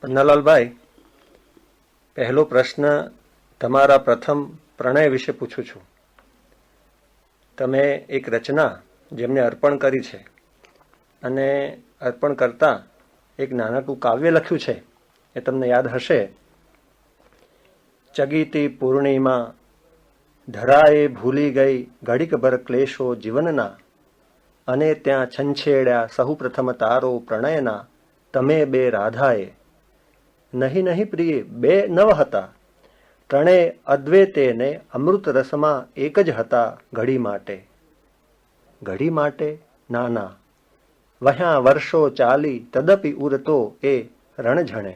પન્નાલાલભાઈ, પહેલો પ્રશ્ન તમારા પ્રથમ પ્રણય વિશે પૂછું છું. તમે એક રચના જેમને અર્પણ કરી છે અને અર્પણ કરતા એક નાનકડું કાવ્ય લખ્યું છે, એ તમને યાદ હશે. ચગીતી પૂર્ણિમા ધરાએ ભૂલી ગઈ ઘડીકભર ક્લેશો જીવનના, અને ત્યાં છંછેડ્યા સહુ પ્રથમ તારો પ્રણયના, તમે બે રાધાએ. નહીં નહીં પ્રિય બે નવ હતા, ત્રણેય અદ્વૈતે ને અમૃત રસમાં એક જ હતા ઘડી માટે. ઘડી માટે ના ના, વહ્યા વર્ષો ચાલી તદપી ઉરતો એ રણઝણે,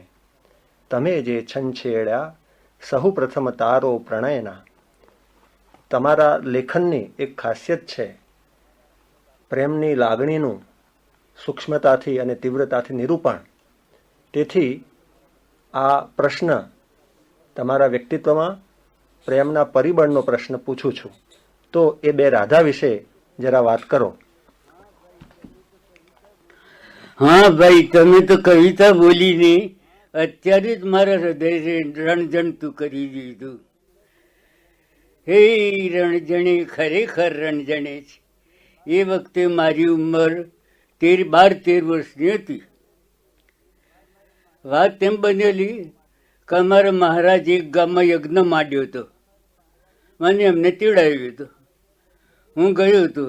તમે જે છંછેડ્યા સહુ પ્રથમ તારો પ્રણયના. તમારા લેખનની એક ખાસિયત છે પ્રેમની લાગણીનું સૂક્ષ્મતાથી અને તીવ્રતાથી નિરૂપણ. તેથી આ પ્રશ્ન તમારા વ્યક્તિત્વમાં પ્રેમના પરિબળનો પ્રશ્ન પૂછું છું. તો એ બે રાધા વિશે જરા વાત કરો. હા ભાઈ, તમે તો કવિતા બોલીને અત્યારે જ મારા હૃદય રણજણતું કરી દીધું. હે રણજણે, ખરેખર રણજણે છે. એ વખતે મારી ઉંમર 12-13 વર્ષની હતી. વાત એમ બનેલી કે અમારા મહારાજ એક ગામમાં યજ્ઞ માંડ્યો હતો. મને એમને તેડાવ્યો હતો. હું ગયો હતો.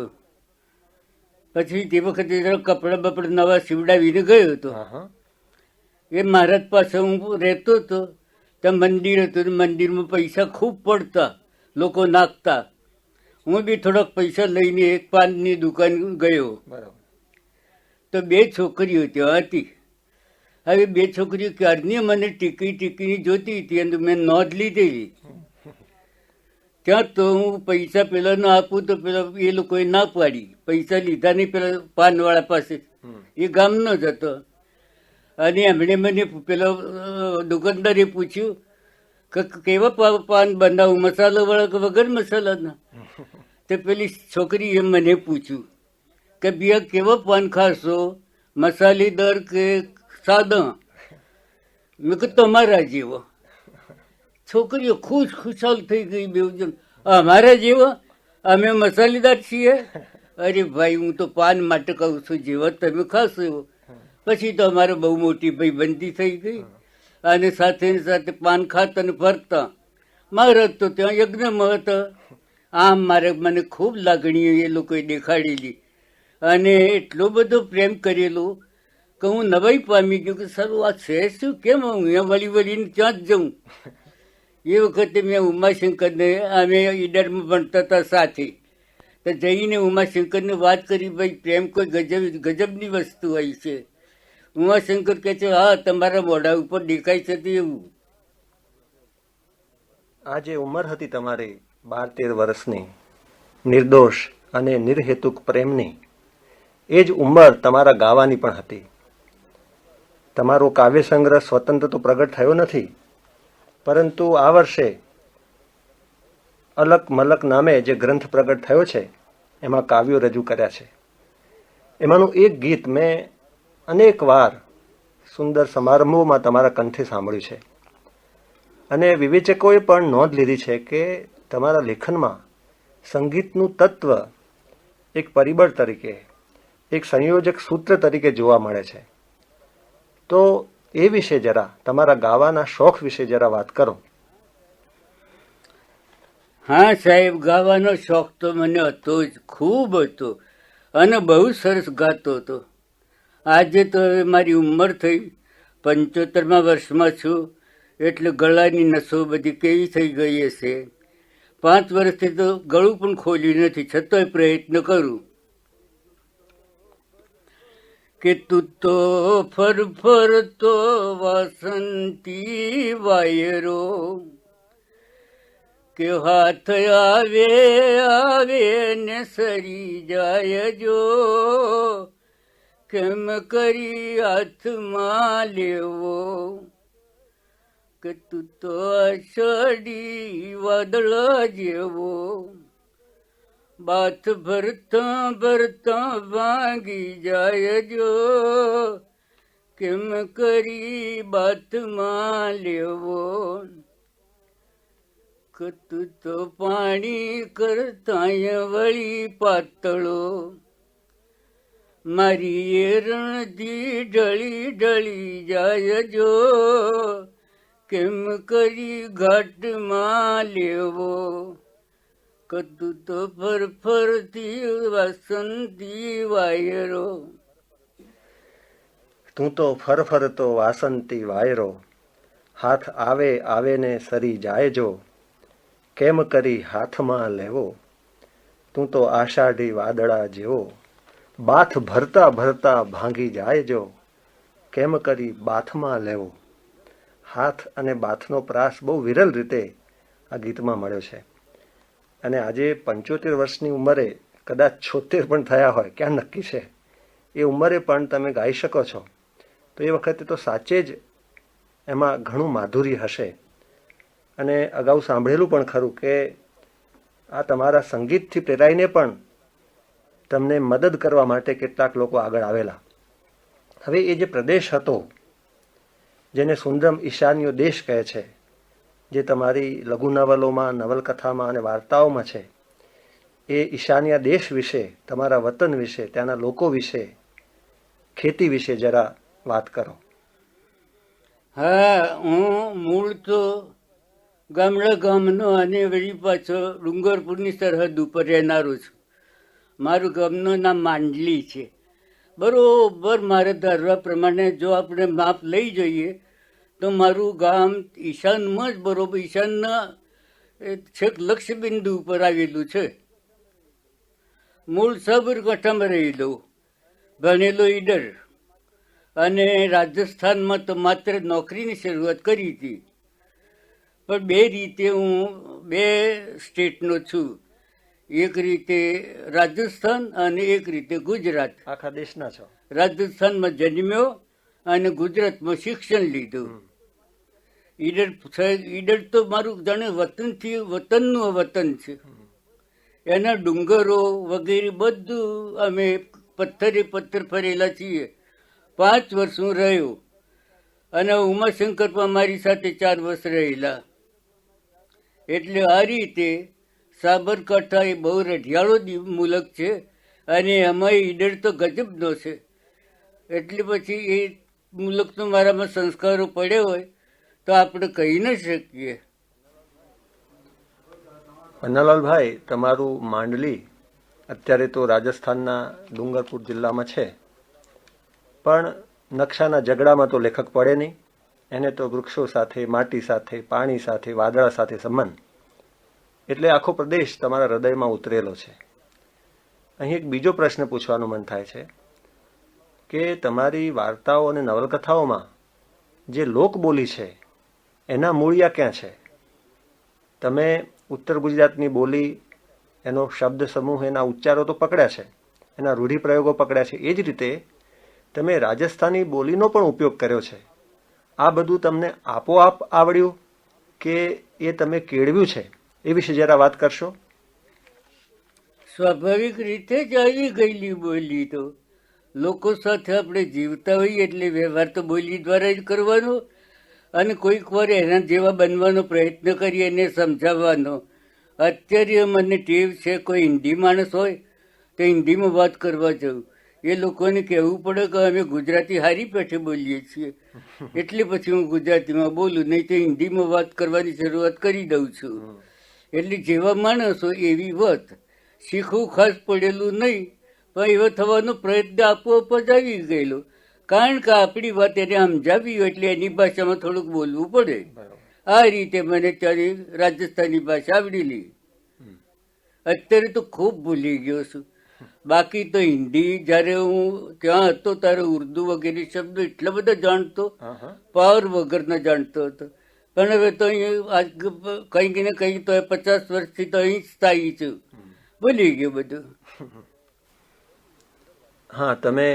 પછી તે વખતે કપડાં બપડા નવા સીવડાવીને ગયો હતો. એ મહારાજ પાસે હું રહેતો હતો. ત્યાં મંદિર હતું. મંદિરમાં પૈસા ખૂબ પડતા, લોકો નાખતા. હું બી થોડાક પૈસા લઈને એક પાનની દુકાન ગયો. તો બે છોકરીઓ ત્યાં હતી. હવે બે છોકરીઓ ક્યારની મને ટીકીને જોતી હતી અને મેં નોંધ લીધેલી. ત્યાં તો હું પૈસા પેલા ના આપું તો પેલા એ લોકોએ ના પાડી. પૈસા લીધા નહીં પેલા પાનવાળા પાસે. એ ગામનો જ હતો. અને એમણે મને પેલા દુકાનદારે પૂછ્યું કે કેવા પાન બનાવું, મસાલાવાળા કે વગર મસાલાના? તો પેલી છોકરીએ મને પૂછ્યું કે બિયા કેવા પાન ખાશો, મસાલેદાર કે સાદા? મેં કહ્યું તમારા જેવો. છોકરીઓ ખુશાલ થઈ ગઈ. બેઉ અમારા જેવો? અમે મસાલેદાર છીએ? અરે ભાઈ, હું તો પાન માટે કહું છું, જેવા તમે ખાશો એવો. પછી તો અમારે બહુ મોટી ભાઈબંધી થઈ ગઈ. અને સાથે સાથે પાન ખાતા ને ફરતા. મહારાજ તો ત્યાં યજ્ઞમાં હતા. આમ મને ખૂબ લાગણીઓ એ લોકોએ દેખાડેલી અને એટલો બધો પ્રેમ કરેલો કે હું નવાઈ પામી ગયો કે સારું આ છે શું, કેમ હું અહીંયા વળીને ત્યાં જ જઉં. એ વખતે મેં ઉમાશંકરને, અમે ઈડરમાં ભણતા હતા સાથે, તો જઈને ઉમાશંકરને વાત કરી, ભાઈ પ્રેમ કોઈ ગજબની વસ્તુ હોય છે. ઉમાશંકર કહે છે હા, તમારા મોઢા ઉપર દેખાય છે એવું. આ જે ઉંમર હતી તમારી 12-13 વર્ષની, નિર્દોષ અને નિર્હેતુક પ્રેમની, એ જ ઉંમર તમારા ગાવાની પણ હતી. તમારો કાવ્ય સંગ્રહ સ્વતંત્ર તો પ્રગટ થયો નથી, પરંતુ આ વર્ષે અલક મલક નામે જે ગ્રંથ પ્રગટ થયો છે એમાં કાવ્યો રજૂ કર્યા છે. એમાંનું એક ગીત મેં અનેક વાર સુંદર સમારંભોમાં તમારા કંઠે સાંભળ્યું છે. અને વિવેચકોએ પણ નોંધ લીધી છે કે તમારા લેખનમાં સંગીતનું તત્વ એક પરિબળ તરીકે, એક સંયોજક સૂત્ર તરીકે જોવા મળે છે. તો એ વિશે જરા, તમારા ગાવાના શોખ વિશે જરા વાત કરો. હા સાહેબ, ગાવાનો શોખ તો મને હતો જ, ખૂબ હતો અને બહુ સરસ ગાતો હતો. આજે તો હવે મારી ઉંમર થઈ, 75મા વર્ષમાં છું, એટલે ગળાની નસો બધી કેવી થઈ ગઈ હશે. 5 વર્ષથી તો ગળું પણ ખોલ્યું નથી, છતાંય પ્રયત્ન કરું. કે તું તો ફરફરતો વાસંતી વાયરો, કે હાથ આવે ને સરી જાય જો, કેમ કરી હાથમાં લેવો. કે તું તો અષાઢી વાદળા જેવો, બાથ ભરતા ભરતા ભાંગી જાય જો, કેમ કરી બાથમાં લેવો, કતું તો પાણી કરતાય વળી પાતળો, મારી એરણથી ઢળી ઢળી જાય જો, કેમ કરી ઘાટમાં લેવો, કતું તો ફરફરતી વાસંતી વાયરો. તું તો ફરફરતો વાસંતી વાયરો, હાથ આવે આવે ને સરી જાય જો, કેમ કરી હાથમાં લેવો, તું તો આષાઢી વાદળા જેવો, બાથ ભરતા ભરતા ભાંગી જાય જો, કેમ કરી બાથમાં લેવો. હાથ અને બાથનો પ્રાસ બહુ વિરલ રીતે આ ગીતમાં મળ્યો છે. અને આજે 75 વર્ષની ઉંમરે, કદાચ 76 પણ થયા હોય, ક્યાં નક્કી છે, એ ઉંમરે પણ તમે ગાઈ શકો છો, તો એ વખતે તો સાચે જ એમાં ઘણું માધુર્ય હશે. અને અગાઉ સાંભળેલું પણ ખરું કે આ તમારા સંગીતથી પ્રેરાઈને પણ તમને મદદ કરવા માટે કેટલાક લોકો આગળ આવેલા. હવે એ જે પ્રદેશ હતો, જેને સુંદરમ ઈશાન્યો દેશ કહે છે, જે તમારી લઘુ નવલોમાં, નવલકથામાં અને વાર્તાઓમાં છે, એ ઈશાન્યા દેશ વિશે, તમારા વતન વિશે, ત્યાંના લોકો વિશે, ખેતી વિશે જરા વાત કરો. હા, હું મૂળ તો ગામડા ગામનો અને વળી પાછો ડુંગરપુરની સરહદ ઉપર રહેનારો છું. મારું ગામનું નામ માંડલી છે. બરોબર મારે ધારવા પ્રમાણે જો આપણે માપ લઈ જઈએ તો મારું ગામ ઈશાનમાં જ બરોબર ઈશાનના છેક લક્ષ્ય બિંદુ ઉપર આવેલું છે. મૂળ સાબરકાંઠામાં રહેલો, ભણેલો ઈડર, અને રાજસ્થાનમાં તો માત્ર નોકરીની શરૂઆત કરી હતી. પણ બે રીતે હું બે સ્ટેટનો છું, એક રીતે રાજસ્થાન અને એક રીતે ગુજરાત. આખા દેશના છો. રાજસ્થાનમાં જન્મ્યો અને ગુજરાતમાં શિક્ષણ લીધું. ઈડર તો મારું જાણે વતનથી વતનનું વતન છે. એના ડુંગરો વગેરે બધું અમે પથ્થરે પથ્થર ફરેલા છીએ. 5 વર્ષ હું રહ્યો અને ઉમાશંકર પણ મારી સાથે 4 વર્ષ રહેલા. એટલે આ રીતે સાબરકાંઠા એ બહુ રઢિયાળો મુલક છે અને એમાં ઈડર તો ગજબનો છે. એટલે પછી એ મુલકનો મારામાં સંસ્કારો પડ્યો હોય તો આપણે કહી ન શકીએ. પન્નાલાલભાઈ, તમારું માંડલી અત્યારે તો રાજસ્થાનના ડુંગરપુર જિલ્લામાં છે, પણ નકશાના ઝઘડામાં તો લેખક પડે નહીં. એને તો વૃક્ષો સાથે, માટી સાથે, પાણી સાથે, વાદળા સાથે સંબંધ. એટલે આખો પ્રદેશ તમારા હૃદયમાં ઉતરેલો છે. અહીં એક બીજો પ્રશ્ન પૂછવાનું મન થાય છે કે તમારી વાર્તાઓ અને નવલકથાઓમાં જે લોકબોલી છે એના મૂળિયા ક્યાં છે? તમે ઉત્તર ગુજરાતની બોલી, એનો શબ્દ સમૂહ, એના ઉચ્ચારો તો પકડ્યા છે, એના રૂઢિપ્રયોગો પકડ્યા છે. એ જ રીતે તમે રાજસ્થાની બોલીનો પણ ઉપયોગ કર્યો છે. આ બધું તમને આપોઆપ આવડ્યું કે એ તમે કેળવ્યું છે? એ વિશે જરા વાત કરશો. સ્વાભાવિક રીતે જ આવી ગયેલી બોલી તો લોકો સાથે આપણે જીવતા હોઈએ એટલે વ્યવહાર તો બોલી દ્વારા જ કરવાનો, અને કોઈક વાર એના જેવા બનવાનો પ્રયત્ન કરીએ એને સમજાવવાનો. અત્યારે મને ટેવ છે, કોઈ હિન્દી માણસ હોય તો હિન્દીમાં વાત કરવા જવું, એ લોકોને કહેવું પડે કે અમે ગુજરાતી હારી પેઠે બોલીએ છીએ, એટલે પછી હું ગુજરાતીમાં બોલું, નહીં તો હિન્દીમાં વાત કરવાની શરૂઆત કરી દઉં છું. એટલે જેવા માણસો એવી વાત. શીખવું ખાસ પડેલું નહીં, પણ એવા થવાનો પ્રયત્ન આપોઆપ જ આવી ગયેલો. કારણ કે આપણી વાત એને સમજાવી હોય એટલે એની ભાષામાં થોડુંક બોલવું પડે. આ રીતે મને ત્યારે રાજસ્થાની ભાષા આવડેલી. અત્યારે તો ખૂબ ભૂલી ગયો છું. બાકી તો હિન્દી જયારે હું ત્યાં હતો ત્યારે ઉર્દુ વગેરે શબ્દો એટલા બધા જાણતો, પાર વગરના જાણતો હતો. પણ હવે તો અહીં કંઈક ને કંઈક તો 50 વર્ષથી તો અહીં સ્થાયી છું, ભૂલી ગયું બધું. હા, તમે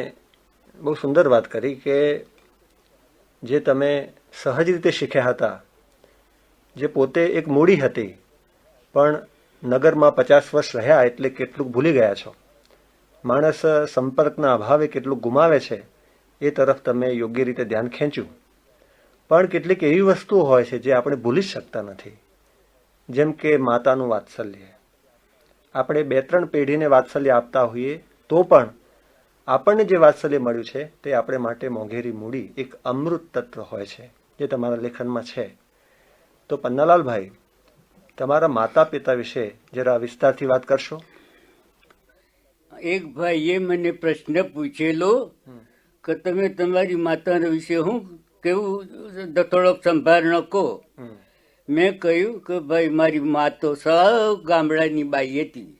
બહુ સુંદર વાત કરી કે જે તમે સહજ રીતે શીખ્યા હતા, જે પોતે એક મૂડી હતી, પણ નગરમાં 50 વર્ષ રહ્યા એટલે કેટલુંક ભૂલી ગયા છો. માણસ સંપર્કના અભાવે કેટલું ગુમાવે છે એ તરફ તમે યોગ્ય રીતે ધ્યાન ખેંચ્યું. પણ કેટલીક એવી વસ્તુઓ હોય છે જે આપણે ભૂલી શકતા નથી, જેમ કે માતાનું વાત્સલ્ય. આપણે 2-3 પેઢીને વાત્સલ્ય આપતા હોઈએ તો પણ આપણને જે વાત્સલ્ય મળ્યું છે તે આપણે માટે મોંઘેરી મૂડી, એક અમૃત તત્વ હોય છે, જે તમારા લેખનમાં છે. તો પન્નાલાલભાઈ, તમારા માતા પિતા વિશે જરા વિસ્તારથી વાત કરશો? એક ભાઈએ મને પ્રશ્ન પૂછેલો કે તમે તમારી માતા વિશે હું કેવું થોડોક સંભાળ ન કહો. મેં કહ્યું કે ભાઈ મારી મા તો સાવ ગામડાની બાઈ હતી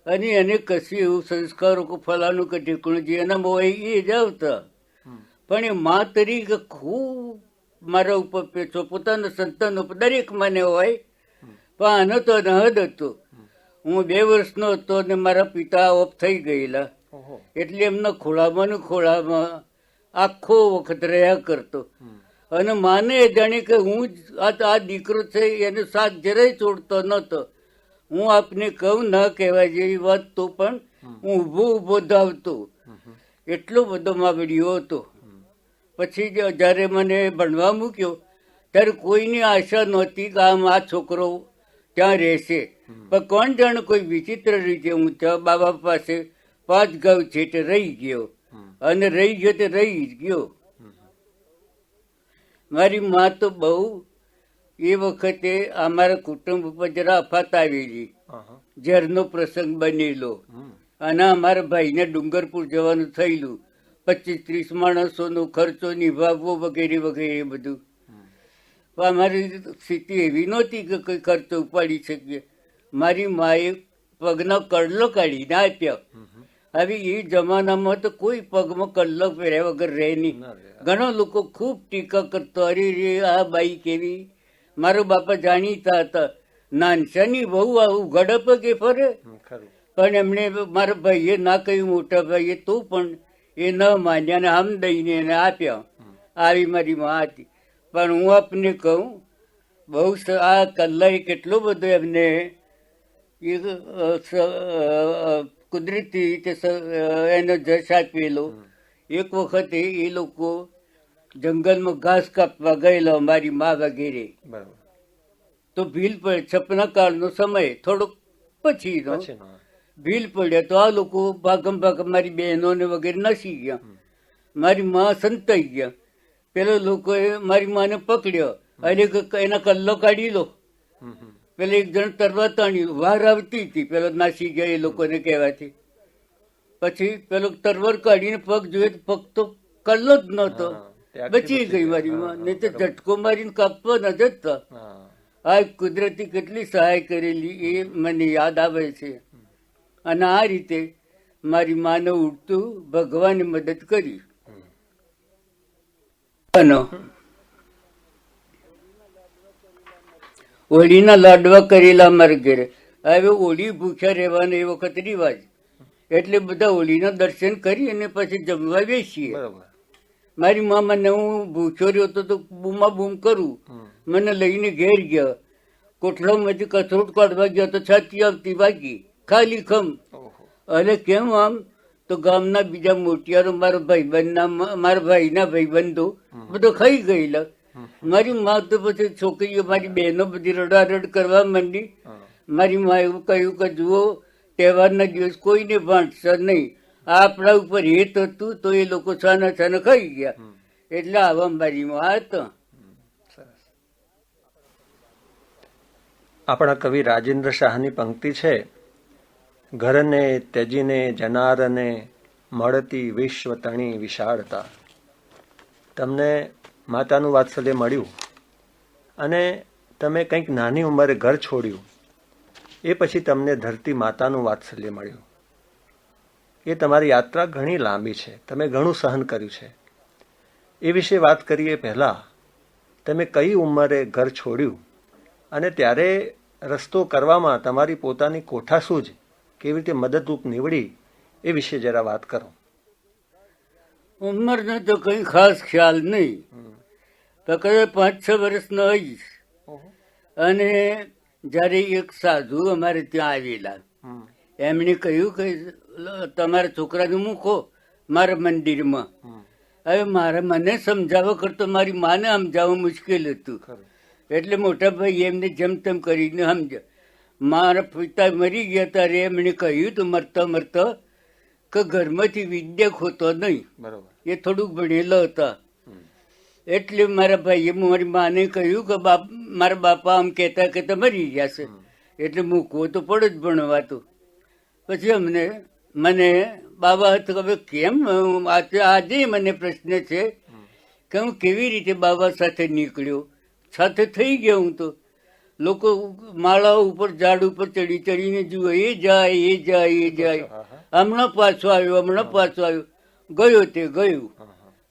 અને એને કશું એવું સંસ્કારો કે ફલાનું કે ઢીકણું જે એના હોય એ જ આવતા, પણ એ મા તરીકે ખૂબ મારા ઉપર પેચો પોતાના સંતાન ઉપર દરેક મને હોય. પણ આનો તો નહદ હતો. હું 2 વર્ષનો હતો ને મારા પિતા ઓફ થઈ ગયેલા, એટલે એમના ખોળામાં ને ખોળામાં આખો વખત રહ્યા કરતો. અને માને જાણે કે હું આ દીકરો છે એને સાથ જરાય છોડતો નતો. હું આપને કહું ન કહેવાય જેવી વાત તો પણ હું ઊભો ધાવતો, એટલો બધો માવડીઓ હતો. પછી જયારે મને ભણવા મૂક્યો ત્યારે કોઈની આશા નહોતી કે આમ આ છોકરો ત્યાં રહેશે. પણ કોણ જાણે કોઈ વિચિત્ર રીતે હું ત્યાં બાબા પાસે 5 ગાંવ છેટે રહી ગયો, અને રહી ગયો તે રહી જ ગયો. મારી મા તો બહુ એ વખતે અમારા કુટુંબ ઉપર જરા આફત આવેલી, ઝેરનો પ્રસંગ બનેલો, અને અમારા ભાઈને ડુંગરપુર જવાનું થયેલું. 25-30 માણસોનો ખર્ચો નિભાવવો વગેરે વગેરે બધું. અમારી સ્થિતિ એવી નહોતી કે કોઈ ખર્ચો ઉપાડી શકીએ. મારી માએ પગનો કડલો કાઢીને આપ્યો. હવે એ જમાનામાં તો કોઈ પગમાં કડલો પહેર્યા વગર રહે નહીં. ઘણા લોકો ખૂબ ટીકા કરતો, અરે રે આ બાઈ કેવી. મારો બાપા જાણીતા હતા, નાનસાની બહુ આવું ગળે પગે ફરે. પણ એમણે મારા ભાઈએ ના કહ્યું, મોટા ભાઈએ, તો પણ એ ન માન્યા ને આમ દઈને એને આપ્યા. આવી મારી માં હતી. પણ હું આપને કહું, બહુ આ કલ્લાએ કેટલો બધો એમને કુદરતી રીતે એનો જશ આપેલો. એક વખતે એ લોકો જંગલમાં ઘાસ કાપવા ગયેલો મારી મા વગેરે. તો ભીલ પડે, છપના કાળનો સમય થોડોક પછીનો ભીલ પડ્યા. તો આ લોકો ભાગમ ભાગમ મારી બહેનોને વગેરે નસી ગયા. મારી મા સંતાઈ ગયા. પેલો લોકોએ મારી માને પકડ્યો, અને એના કલ્લો કાઢી લો. પેલો એક જણ તરવા તાણ્યું, વાર આવતી હતી, પેલો નાસી ગયા એ લોકોને કહેવાથી. પછી પેલો તરવાર કાઢીને પગ જોયે તો પગ તો કલ્લો જ નહોતો. બચી ગઈ મારી માં, નહીં તો ઝટકો મારીને કાપવા ન જતા. આ કુદરતી કેટલી સહાય કરેલી એ મને યાદ આવે છે. અને આ રીતે મારી માને ઉઠતું ભગવાને મદદ કરી. હોળીના લાડવા કરેલા અમારે ઘરે. હવે હોળી ભૂખ્યા રહેવાનો એ વખત રિવાજ, એટલે બધા હોળીના દર્શન કરી અને પછી જમવા બેસીએ. મારી મા મને, હું ભૂખ્યો રહ્યો તો બૂમા બૂમ કરું, મને લઈને ઘેર ગયા. કોઠલામાંથી કથરોટ કાઢવા ગયા તો છાતી આવતી વાગી, ખાલી ખમ. અને કેમ આમ? તો ગામના બીજા મોટિયારો મારા ભાઈના ભાઈબંધો બધો ખાઈ ગયેલા. મારી મા તો પછી છોકરીઓ, મારી બહેનો બધી રડારડ કરવા માંડી. મારી મા એવું કહ્યું કે જુઓ, તહેવારના દિવસ કોઈને બાંટશે નહીં. આપણા ઉપર હેત હતું તો એ લોકો છાના છાના ખાઈ ગયા. એટલે આવા મારી મા હતા. આપણા કવિ રાજેન્દ્ર શાહની પંક્તિ છે, ઘરને ત્યજીને જનારને મળતી વિશ્વ તણી વિશાળતા. તમને માતાનું વાત્સલ્ય મળ્યું અને તમે કંઈક નાની ઉંમરે ઘર છોડ્યું, એ પછી તમને ધરતી માતાનું વાત્સલ્ય મળ્યું. એ તમારી યાત્રા ઘણી લાંબી છે, તમે ઘણું સહન કર્યું છે. એ વિશે વાત કરીએ પહેલાં, તમે કઈ ઉંમરે ઘર છોડ્યું અને ત્યારે રસ્તો કરવામાં તમારી પોતાની કોઠાસૂઝ કેવી રીતે મદદરૂપ નીવડી, એ વિશે જરા વાત કરો. ઉંમરનો તો કઈ ખાસ ખ્યાલ નહીં, તો કદાચ 5-6 વર્ષનો હોઈશ. અને જયારે એક સાધુ અમારે ત્યાં આવેલા, એમણે કહ્યું કે તમારા છોકરાને મૂકો, મારા મંદિરમાં. હવે મને સમજાવવા કરતો મારી માને સમજાવવું મુશ્કેલ હતું. એટલે મોટા ભાઈ એમને જેમ તેમ કરીને સમજ્યા. મારા પિતા મરી ગયા ત્યારે એમણે કહ્યું તું મરતા મરતા કે ઘરમાંથી વિદ્યા ખોતો નહીં. એ થોડુંક ભણેલા હતા. એટલે મારા ભાઈએ મારી માને કહ્યું કે મારા બાપા આમ કહેતા કહેતા મરી ગયા છે, એટલે મૂકવો તો પડે જ ભણવાતું. પછી મને બાબા હવે કેમ આજે મને પ્રશ્ન છે કે હું કેવી રીતે બાબા સાથે નીકળ્યો. સાથે થઈ ગયો હું તો. લોકો માળા ઉપર ઝાડ ઉપર ચડી ચડીને જુએ, એ જાય એ જાય એ જાય, હમણાં પાછો આવ્યો ગયો તે ગયું.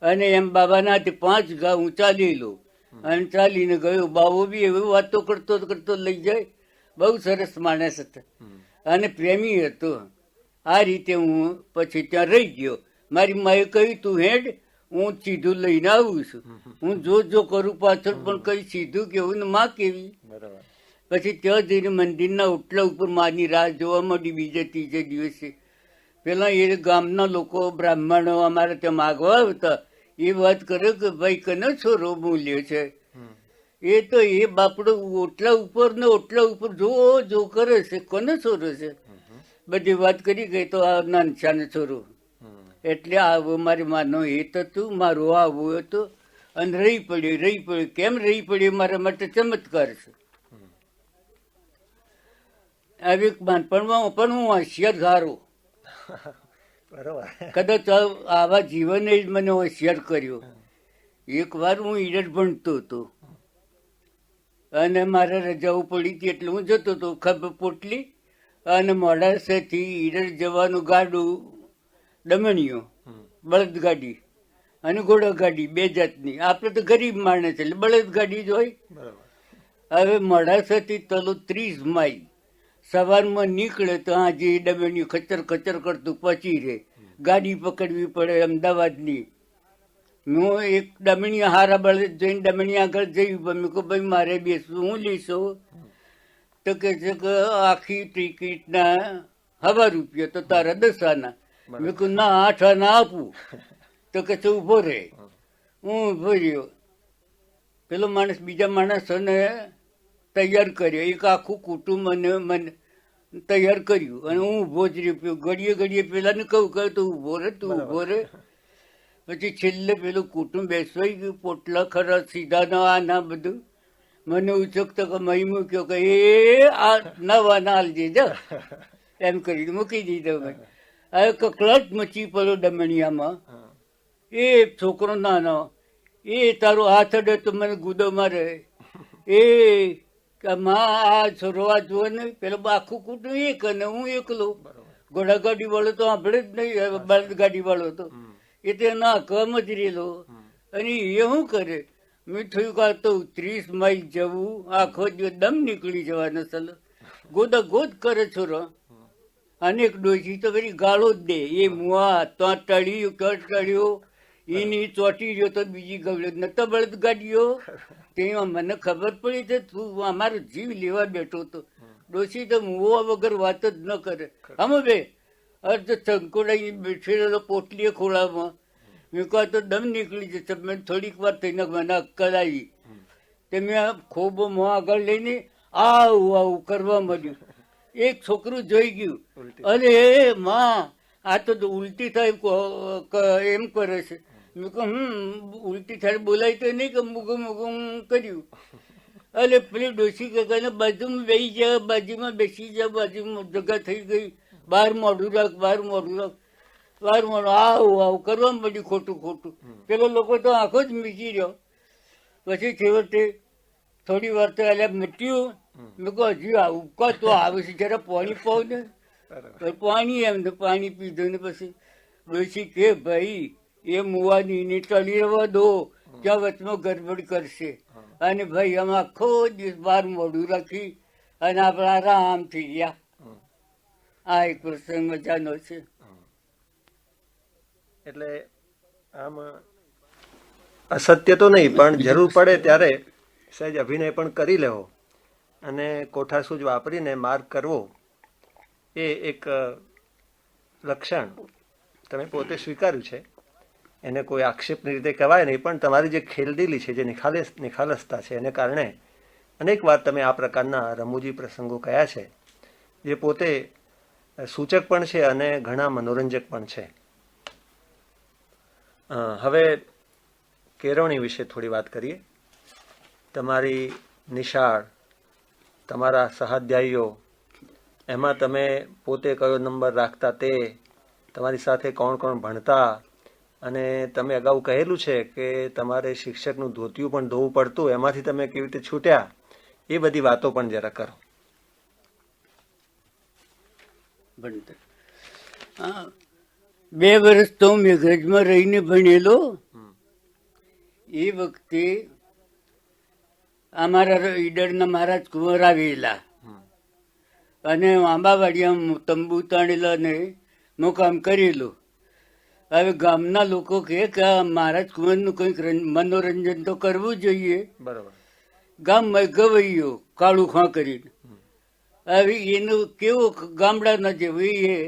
અને એમ બાબાના હાથે 5 ઘા હું ચાલી લઉં અને ચાલીને ગયો. બાબો બી એવી વાતો કરતો કરતો લઈ જાય. બહુ સરસ માણસ હતા અને પ્રેમી હતો. આ રીતે હું પછી ત્યાં રહી ગયો. મારી માએ કહ્યું તું હેડ, હું સીધું લઈને આવું છું. હું જો કરું પાછળ પણ કઈ સીધું કેવું ને માં કેવી. પછી ત્યાં જઈને મંદિરના ઓટલા ઉપર માની રાહ જોવા માંડી. બીજે ત્રીજે દિવસે પેલા એ ગામના લોકો બ્રાહ્મણો અમારે ત્યાં માગવા આવતા. એ વાત કરે કે ભાઈ કનો છોરો મૂલ્યો છે. એ તો એ બાપડો ઓટલા ઉપર જો કરે છે, કોનો છોરો છે. બધી વાત કરી ગઈ તો આ નાનછાનો છોરો. એટલે આવો મારી માનો હેત હતું, મારો આવું હતો. અને રહી પડ્યો. કેમ રહી પડ્યો મારા માટે ચમત્કાર છે. આવી બાળપણમાં પણ હું હોશિયાર સારો. કદાચ આવા જીવને જ મને હોશિયાર કર્યો. એક વાર હું ઈડર ભણતો હતો અને મારે રજાઓ પડી હતી એટલે હું જતો હતો ખબર પોટલી અને મોડાસાથી ઈડર જવાનું ગાડું દમણીઓ, બળદગાડી અને ઘોડાગાડી 2 જાતની. આપણે તો ગરીબ માણસ એટલે બળદગાડી જ હોય. હવે મોડાસાથી તલો 30 માઇલ સવારમાં નીકળે તો આજે દમણીઓ ખચર ખચર કરતું પહોંચી રહે. ગાડી પકડવી પડે અમદાવાદની. હું એક દમણી હારા બળદ જોઈને દમણી આગળ જઈ. મેં કહું ભાઈ મારે બેસવું, હું લઈશો? તો કે છે કે આખી ટિકિટના 1,000 રૂપિયા તો તારા 10 આના. મેં કહું ના 8 આના આપું. તો કે છે ઉભો રહે. હું ઉભો રહ્યો. પેલો માણસ બીજા માણસોને તૈયાર કર્યો. એક આખું કુટુંબ મને તૈયાર કર્યું અને હું ઉભો જ રહ્યો. ઘડીએ પેલાને કહું તું ઉભો રે. પછી છેલ્લે પેલું કુટુંબ બેસવાઈ ગયું. પોટલા ખરા સીધા ના બધું મને ઉચકતો કે મહી મૂક્યો કે એ આ નવા નાલજે જા એમ કરીને મૂકી દીધો. હવે કકળાટ મચી પડ્યો દમણિયામાં. એ છોકરો નાનો, એ તારો હાથ અડે તો મને ગુદો મારે. એ માં આ છોરો આ જુઓ ને, પેલો આખું કુટુંબ એક અને હું એકલો. ઘોડાગાડી વાળો તો સાંભળે જ નહીં. બળદગાડી વાળો તો એ તો એના હકમ જ રહેલો. અને એ શું કરે? મેં થયું કે તો 30 માઇલ જવું, આખો દિવસ દમ નીકળી જવાનો. ચાલો ગોદા ગોદ કરે છોરો. અને એક ડોશી તો પેલી ગાળો જ દે. એ મુઆ તો ટળ્યો એની ચોટી રહ્યો તો બીજી ગવડ્યો નતો બળદગાડીઓ. તેમાં મને ખબર પડી કે તું અમારો જીવ લેવા બેઠો હતો. ડોશી તો મુવા વગર વાત જ ન કરે. હમ બે અર્ધ ચંકોડાઈ બેઠેલો પોટલીએ ખોળામાં. મેં કહા તો દમ નીકળી જશે. મેં થોડીક વાર થઈને મને અક્કલ આવી. તે મેં ખોબો મોં આગળ લઈને આવું કરવા માંડ્યું. એક છોકરું જોઈ ગયું. અરે માં આ તો ઉલટી થાય એમ કરે છે. મેં કહું ઉલટી થાય બોલાય તો નહીં કે મૂગું કર્યું. અરે પેલી ડોશી કાકાને બાજુમાં બેસી જા, બાજુમાં બેસી જા, બાજુમાં જગા થઈ ગઈ. બહાર મોઢું રાખ. આવું કરવા માંડ્યું ખોટું. પેલો લોકો તો આખો જ મીચી રહ્યો. પછી છેવટે થોડી વાર તો એટલે મટ્યું. મેં કહું હજી આવું તો આવે છે, જરા પાણી પાવ ને. પાણી એમને પાણી પીધું ને પછી ડોશી કે ભાઈ એ મુવાની ને ટળી રહેવા દો, ત્યાં વચમાં ગડબડ કરશે. અને ભાઈ અમે આખો દિવસ બહાર મોઢું રાખી અને આપણે આરામ થઈ ગયા. આ એક પ્રસંગ મજાનો છે. એટલે આમ અસત્ય તો નહીં પણ જરૂર પડે ત્યારે સહેજ અભિનય પણ કરી લેવો અને કોઠાસૂઝ વાપરીને માર્ગ કરવો એ એક લક્ષણ તમે પોતે સ્વીકાર્યું છે, એને કોઈ આક્ષેપની રીતે કહેવાય નહીં, પણ તમારી જે ખેલદિલી છે, જે નિખાલસતા છે, એને કારણે અનેક વાર તમે આ પ્રકારના રમૂજી પ્રસંગો કયા છે, જે પોતે સૂચક પણ છે અને ઘણા મનોરંજક પણ છે. હવે કેળવણી વિશે થોડી વાત કરીએ. તમારી નિશાળ, તમારા સહાધ્યાયીઓ, એમાં તમે પોતે કયો નંબર રાખતા તે, તમારી સાથે કોણ કોણ ભણતા, અને તમે અગાઉ કહેલું છે કે તમારે શિક્ષકનું ધોતિયું પણ ધોવું પડતું, એમાંથી તમે કેવી રીતે છૂટ્યા, એ બધી વાતો પણ જરા કરો. ભણતર 2 વર્ષ તો મેઘરજમાં રહીને ભણેલો. એ વખતે અમારા ઈડરના મહારાજ કુંવર આવેલા અને આંબાવાડિયા તંબુ તાણેલા ને મુકામ કરેલું. હવે ગામના લોકો કહે કે આ મહારાજ કુંવરનું કંઈક મનોરંજન તો કરવું જોઈએ. બરાબર. ગામમાં ગવૈયો કાળું ખાં કરીને, હવે એનું કેવું ગામડાના જેવું એ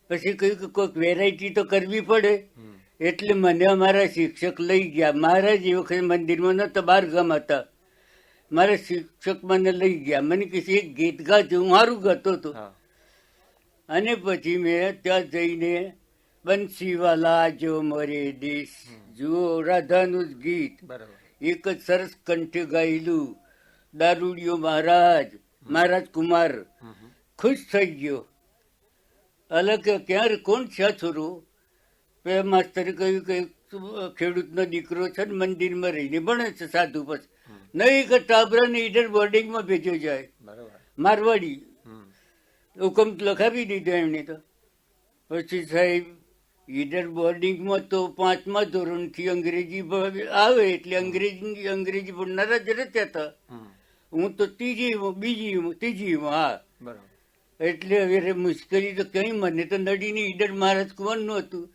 પછી કઈ કોઈક વેરાયટી તો કરવી પડે. એટલે મને અમારા શિક્ષક લઈ ગયા. મહારાજ એ વખતે મંદિરમાં નતા, 12 ગામ હતા. મારા શિક્ષક મને લઈ ગયા. મને કહે એક ગીત ગાજો. હું સારું ગાતો હતો. અને પછી મેં ત્યાં જઈને બંસીવાલા જો મરે દેશ, જુઓ રાધાનું જ ગીત એક જ સરસ કંઠે ગાયેલું. દારૂડિયો મહારાજ કુમાર ખુશ થઈ ગયો. અલગ ક્યારે કોણ છે આ છોરો? માસ્તરે કહ્યું કે ખેડૂતનો દીકરો છે ને મંદિરમાં રહીને ભણે છે સાધુ. પછી નહીં કે ટાબરાને ઈડર બોર્ડિંગમાં ભેજો જાય. મારવાડી હુકમ લખાવી દીધો એમણે તો. પછી સાહેબ ઈડર બોર્ડિંગમાં તો 5મા ધોરણથી અંગ્રેજી આવે એટલે અંગ્રેજી ભણનારા જ રહેતા હતા. હું તો ત્રીજીમાં. હા, એટલે હવે મુશ્કેલી તો કઈ મને તો નડીને ઈડર મહારાજ કુંવરનું હતું.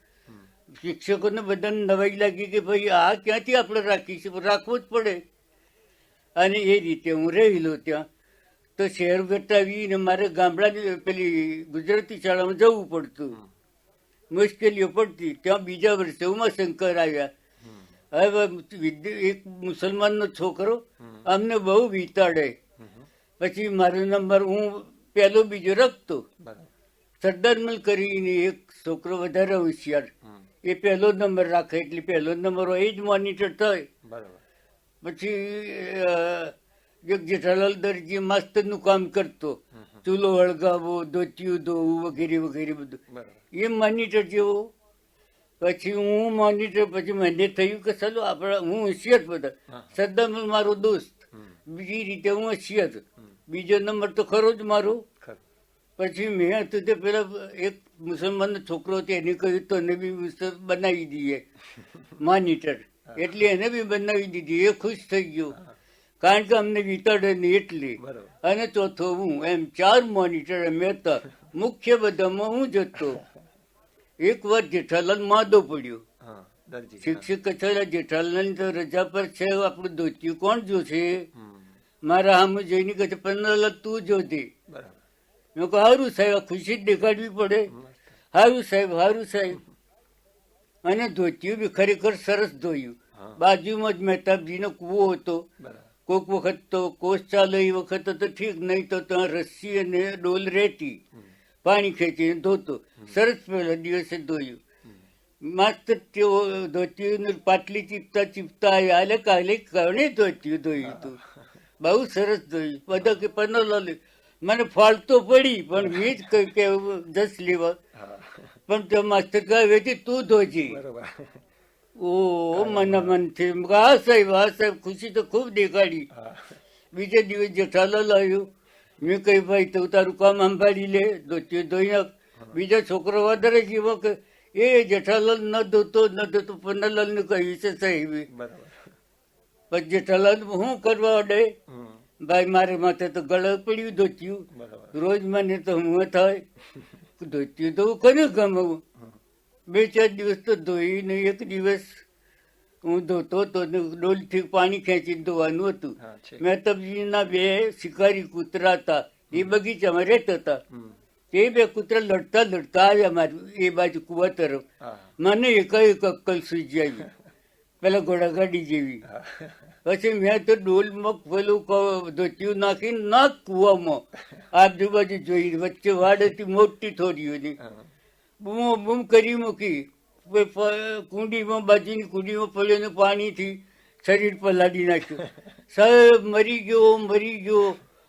શિક્ષકોને બધાને નવાઈ લાગી કે ભાઈ આ ક્યાંથી આપણે રાખીશું, રાખવું જ પડે. અને એ રીતે હું રહેલો ત્યાં. તો શહેર વટાવીને મારે ગામડાની પેલી ગુજરાતી શાળામાં જવું પડતું, મુશ્કેલીઓ પડતી. ત્યાં બીજા વર્ષે ઉમાશંકર આવ્યા. હવે એક મુસલમાનનો છોકરો અમને બહુ વિતાડે. પછી મારો નંબર હું પહેલો બીજો રાખતો. સરદારમલ કરીને એક છોકરો વધારે હોશિયાર, એ પહેલો નંબર રાખે એટલે પહેલો નંબર હોય એ જ મોનિટર થાય. પછી જેઠાલાલ દરજી માસ્તરનું કામ કરતો, ચૂલો હળગાવો, ધોતિયું ધોવું વગેરે વગેરે બધું એ મોનિટર જેવો. પછી હું મોનિટર. પછી મને થયું કે ચાલો આપણે હું હોશિયાર બધા. સરદારમલ મારો દોસ્ત, બીજી રીતે હું હોશિયાર. બીજો નંબર તો ખરો જ મારો. પછી મેં હતું તે પેલા એક મુસલમાનનો છોકરો હતો, એને કહ્યું તો એને બી બનાવી દઈએ મોનિટર. એટલે એને બી બનાવી દીધી. એ ખુશ થઈ ગયો, કારણ કે અમને વિતાડે નહીં એટલે. અને ચોથો હું, એમ 4 મોનિટર અમે હતા. મુખ્ય બધામાં હું જતો. એક વાર જેઠાલાલ માદો પડ્યો. શિક્ષક કચેરી જેઠાલાલ તો રજા પર છે, આપણું ધોતિયું કોણ જોશે? મારા સામે જઈને કહે પન્નાલાલ તું જોજે. મેં કહું સારું સાહેબ, આ ખુશી જ દેખાડવી પડે. સારું સાહેબ, સારું સાહેબ. અને ધોતિયું બી ખરેખર સરસ ધોયું. બાજુમાં જ મહેતાબજીનો કૂવો હતો. કોઈક વખત તો કોષ ચાલે એ વખત તો ઠીક, નહીં તો ત્યાં રસ્સી અને ડોલ રહેતી, પાણી ખેંચીને ધોતો. સરસ પહેલા દિવસે ધોયું. માસ્તર તેઓ ધોતિયું પાટલી ચીપતા આવ્યા. એટલે કાલે કોણે ધોતિયું ધોયું હતું? બહુ સરસ ધોયું. બધા કે પન્નાલાલ મને ફાળતો પડી, પણ મેં જ કહ્યું કે જસ લેવા. પણ તો માસ્તર કહે તું ધોજી. ઓ મને મનથી હા સાહેબ ખુશી તો ખૂબ દેખાડી. બીજે દિવસ જેઠાલાલ આવ્યો. મેં કહ્યું ભાઈ તું તારું કામ સંભાળી લે, ધોતિયું ધોઈ નાખ. બીજા છોકરો વધારે જેવો કે એ જેઠાલાલ ન ધોતો પન્નાલાલ ને કહ્યું છે સાહેબ. પછી જેઠાલાલ શું કરવા અડે? ભાઈ મારે માથે તો ગળે પડ્યું ધોતિયું. રોજ મને તો હું થાય ધોતિયું તો કોને ગમવું? 2-4 દિવસ તો ધોઈને એક દિવસ હું ધોતો હતો. ડોલથી પાણી ખેંચીને ધોવાનું હતું. મહેતાબજીના 2 શિકારી કૂતરા હતા, એ બગીચામાં રહેતા હતા. તે બે કૂતરા લડતા લડતા આવ્યા મારી એ બાજુ કુવા તરફ. મને એકાએક અક્કલ સૂજી આવી, પેલા ઘોડાગાડી જેવી. પછી મેં તો ડોલમાં પેલું ધોતિયું નાખીને નાખ કુવામાં આજુબાજુ જોઈ, વચ્ચે વાડ હતી મોટી થોડીઓની. બૂમો બૂમ કરી મૂકી. કુંડીમાં બાજુની કુંડીમાં પડ્યો ને પાણીથી શરીર પલાળી નાખ્યું. સાહેબ મરી ગયો મરી ગયો.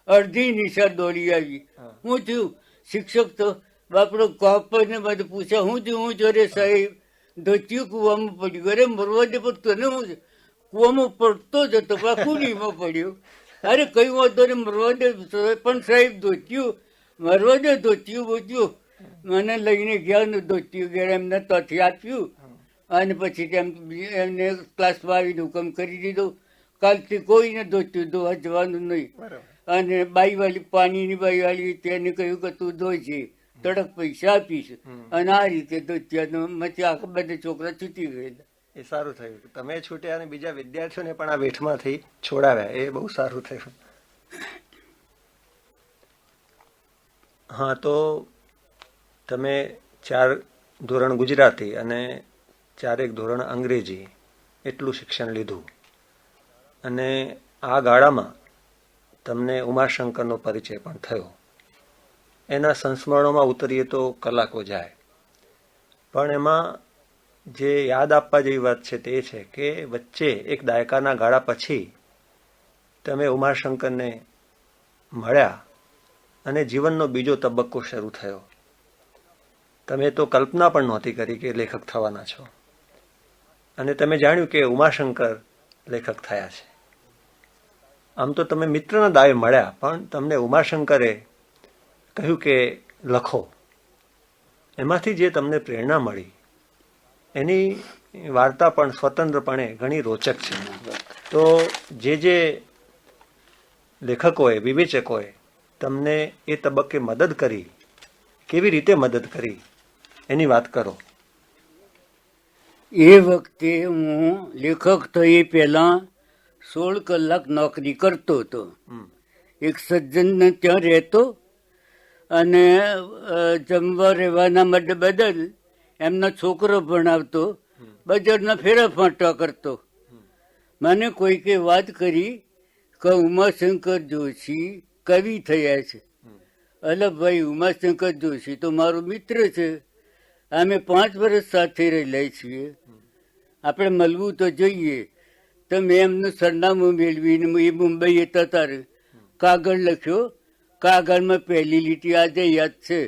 અડધી નિશા દોડી આવી. હું થયું? શિક્ષક તો બાપડો કાપને બધું પૂછ્યા હું થયું? હું જોરે સાહેબ ધોતિયું કુવામાં પડ્યું. અરે મરવા દે, પણ તને હું કુવામાં પડતો જ હતો, પણ કુંડીમાં પડ્યો. અરે કઈ વાંધો ને મરવા દે, પણ સાહેબ ધોતિયું મરવા દે, ધોતિયું બોત્યું. મને લઈને ગયા ને ધોતિયું ગયા એમને તથી આપ્યું. અને પછી એમને ક્લાસમાં આવીને હુકમ કરી દીધો, કાલથી કોઈને ધોતિયું ધોવા જવાનું નહીં. અને બાઈવાળી પાણીની બાઈવાળી તેને કહ્યું કે તું ધોઈશે, તડક પૈસા આપીશ. અને આ રીતે ધોતિયાનો મચી આખા બધા છોકરા છૂટી ગયેલા. એ સારું થયું, તમે છૂટ્યા અને બીજા વિદ્યાર્થીઓને પણ આ વેઠમાંથી છોડાવ્યા, એ બહુ સારું થયું. હા, તો તમે 4 ધોરણ ગુજરાતી અને 4 ધોરણ અંગ્રેજી એટલું શિક્ષણ લીધું, અને આ ગાળામાં તમને ઉમાશંકરનો પરિચય પણ થયો. એના સંસ્મરણોમાં ઉતરીએ તો કલાકો જાય, પણ એમાં જે યાદ આપવા જેવી વાત છે તે છે કે વચ્ચે એક દાયકાના ગાળા પછી તમે ઉમાશંકરને મળ્યા અને જીવનનો બીજો તબક્કો શરૂ થયો. તમે તો કલ્પના પણ નહોતી કરી કે લેખક થવાના છો, અને તમે જાણ્યું કે ઉમાશંકર લેખક થયા છે. આમ તો તમે મિત્રના દાવે મળ્યા, પણ તમને ઉમાશંકરે કહ્યું કે લખો. એમાંથી જે તમને પ્રેરણા મળી એની વાર્તા પણ સ્વતંત્રપણે ઘણી રોચક છે. તો જે લેખકોએ, વિવેચકોએ તમને એ તબક્કે મદદ કરી, કેવી રીતે મદદ કરી એની વાત કરો. એ વખતે હું લેખક થઈ પહેલા 16 કલાક નોકરી કરતો હતો. એક સજ્જનને ત્યાં રહેતો અને જમવા રહેવાના માટે બદલ એમનો છોકરો ભણાવતો, બજારના ફેરા ફાંટા કરતો. મને કોઈકે વાત કરી કે ઉમાશંકર જોશી કવિ થયા છે. અલે ભાઈ, ઉમાશંકર જોશી તો મારો મિત્ર છે, અમે 5 વર્ષ સાથે રહેલા છીએ, આપણે મળવું તો જોઈએ. તો મેં એમનું સરનામું મેળવીને એ મુંબઈ હતા ત્યારે કાગળ લખ્યો. કાગળમાં પહેલી લીટી આજે યાદ છે,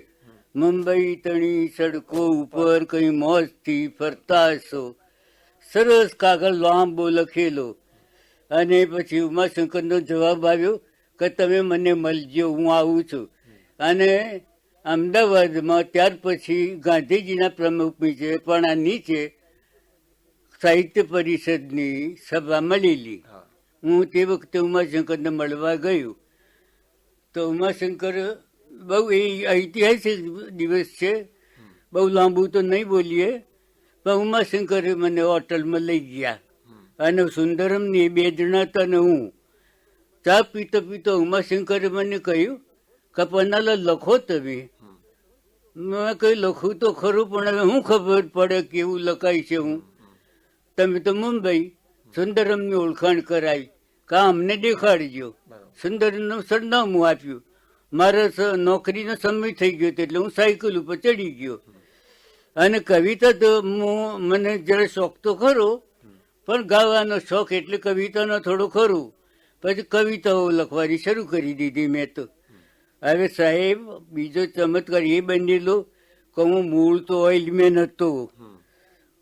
મુંબઈ તણી સડકો ઉપર કઈ મોજથી ફરતા હશો. સરસ કાગળ લાંબો લખેલો. અને પછી ઉમાશંકરનો જવાબ આવ્યો કે તમે મને મળજો, હું આવું છું. અને અમદાવાદમાં ત્યાર પછી ગાંધીજીના પ્રમુખ નીચે પણ આ નીચે સાહિત્ય પરિષદની સભા મળેલી. હું તે વખતે ઉમાશંકરને મળવા ગયો. તો ઉમાશંકર બહુ એ ઐતિહાસિક દિવસ છે, બહુ લાંબુ તો નહીં બોલીએ, પણ ઉમાશંકરે મને હોટલમાં લઈ ગયા અને સુંદરમની 2 જણા હતા ને હું. ચા પીતો પીતો ઉમાશંકરે મને કહ્યું કે પન્નાલાલ લખો તમે. મેં કહ્યું લખું તો ખરું, પણ હવે શું ખબર પડે કેવું લખાય છે. હું તમે તો મુંબઈ સુંદરમની ઓળખાણ કરાવી કે અમને દેખાડજો. સુંદરમનું સરનામું આપ્યું. મારા નોકરીનો સમય થઈ ગયો એટલે હું સાયકલ ઉપર ચડી ગયો. અને કવિતા તો મને જરા શોખ તો ખરો, પણ ગાવાનો શોખ એટલે કવિતાનો થોડો ખરું. પછી કવિતાઓ લખવાની શરૂ કરી દીધી મેં તો. હવે સાહેબ, બીજો ચમત્કાર એ બનેલો કે હું મૂળ તો ઓઇલમેન હતો.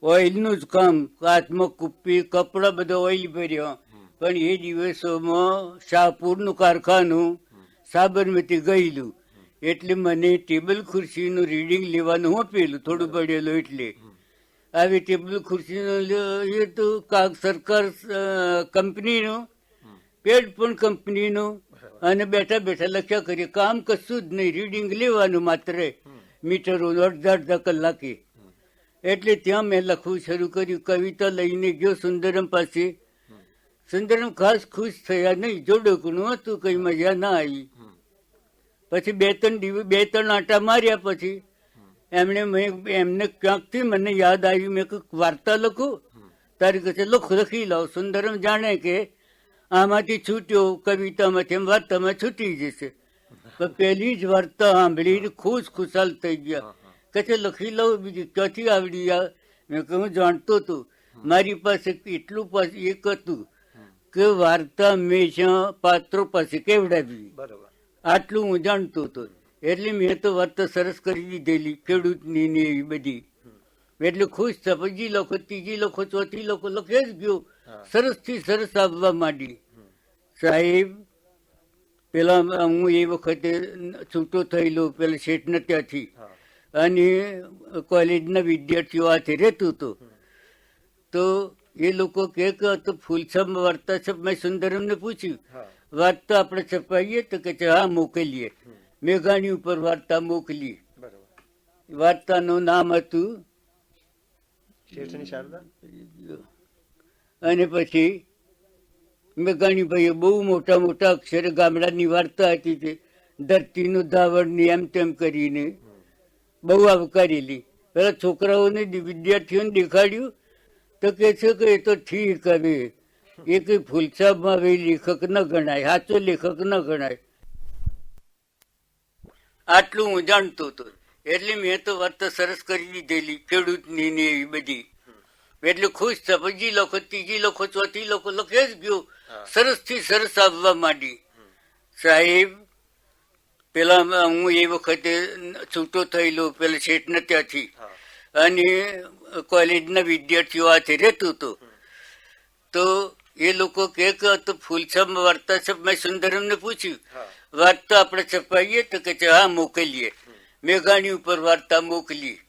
ઓઇલનું જ કામ, હાથમાં કુપ્પી, કપડા બધા ઓઇલ ભર્યા. પણ એ દિવસોમાં શાહપુરનું કારખાનું સાબરમતી ગયેલું, એટલે મને ટેબલ ખુરશીનું રીડિંગ લેવાનું આપેલું, થોડું ભણેલું એટલે. આવી ટેબલ ખુરશીનું એ તો સરકાર કંપનીનું, પેડ પણ કંપનીનું, અને બેઠા બેઠા લખ્યા કરીએ. કામ કશું જ નહીં, રીડિંગ લેવાનું માત્ર, મીટરો અડધા કલાકે. એટલે ત્યાં મેં લખવું શરૂ કર્યું. કવિતા લઈને ગયો સુંદરમ પાસે. સુંદરમ ખાસ ખુશ થયા નહીં, જોડકનું હતું, કઈ મજા ના આવી. પછી બે ત્રણ આંટા માર્યા પછી એમને ક્યાંકથી મને યાદ આવ્યું, મેં કહ્યું વાર્તા લખું. તારી કહે લખી લાવ. સુંદરમ જાણે કે આમાંથી છૂટ્યો કવિતામાંથી, એમ વાર્તામાં છૂટી જશે. પહેલી જ વાર્તા સાંભળી ખુશાલ થઈ ગયા. કે છે લખી લઉં, બીજી ક્યાંથી આવડી? મેં કહ્યું હું જાણતો હતો. મારી પાસે એટલું એક હતું કે વાર્તા હંમેશા પાત્રો પાસે કેવડાવી, આટલું હું જાણતો હતો. એટલે મેં તો વાર્તા સરસ કરી દીધેલી, ખેડૂતની ને એવી બધી. એટલે ખુશ થયા. બીજી લખો, ત્રીજી લખો, ચોથી લખો, લખે જ ગયો. સરસ થી સરસ આવવા માંડી. સાહેબ પેલા હું એ વખતે છૂટો થયેલો પેલા શેઠને ત્યાંથી, અને કોલેજના વિદ્યાર્થીઓ હાથે રહેતું હતું. તો એ લોકો કે તો ફૂલછમ વાર્તા છપ. મેં સુંદરમને પૂછ્યું વાર્તા આપણે છપાઈએ? તો કે હા મોકલીએ. મેઘાણી ઉપર વાર્તા મોકલી. વાર્તાનું નામ હતું અને પછી મેઘાણીભાઈએ બહુ મોટા મોટા અક્ષરે ગામડાની વાર્તા હતી તે ધરતીનું ધાવણની એમ તેમ કરીને બહુ આવકારેલી. પેલા છોકરાઓને વિદ્યાર્થીઓને દેખાડ્યું તો કે છે કે એ તો ઠીક, હવે એ કઈ ફૂલછાપમાં હવે લેખક ન ગણાય, સાચો લેખક ન ગણાય. આટલું હું જાણતો હતો. એટલે મેં તો વાર્તા સરસ કરી દીધેલી, ખેડૂતની ને એવી બધી. એટલે ખુશ થયા. બીજી લખો, ત્રીજી લખો, ચોથી લખો, લખે જ ગયો. સરસ થી સરસ આવવા માંડી. સાહેબ પેલા હું એ વખતે છૂટો થયેલો પેલા શેઠને ત્યાંથી, અને કોલેજના વિદ્યાર્થીઓ હાથે રહેતું હતું. તો એ લોકો કે તો ફૂલછમ વાર્તા છપ. મેં સુંદરમને પૂછ્યું વાર્તા આપણે છપાઈએ? તો કે હા મોકલીએ. મેઘાણી ઉપર વાર્તા મોકલી.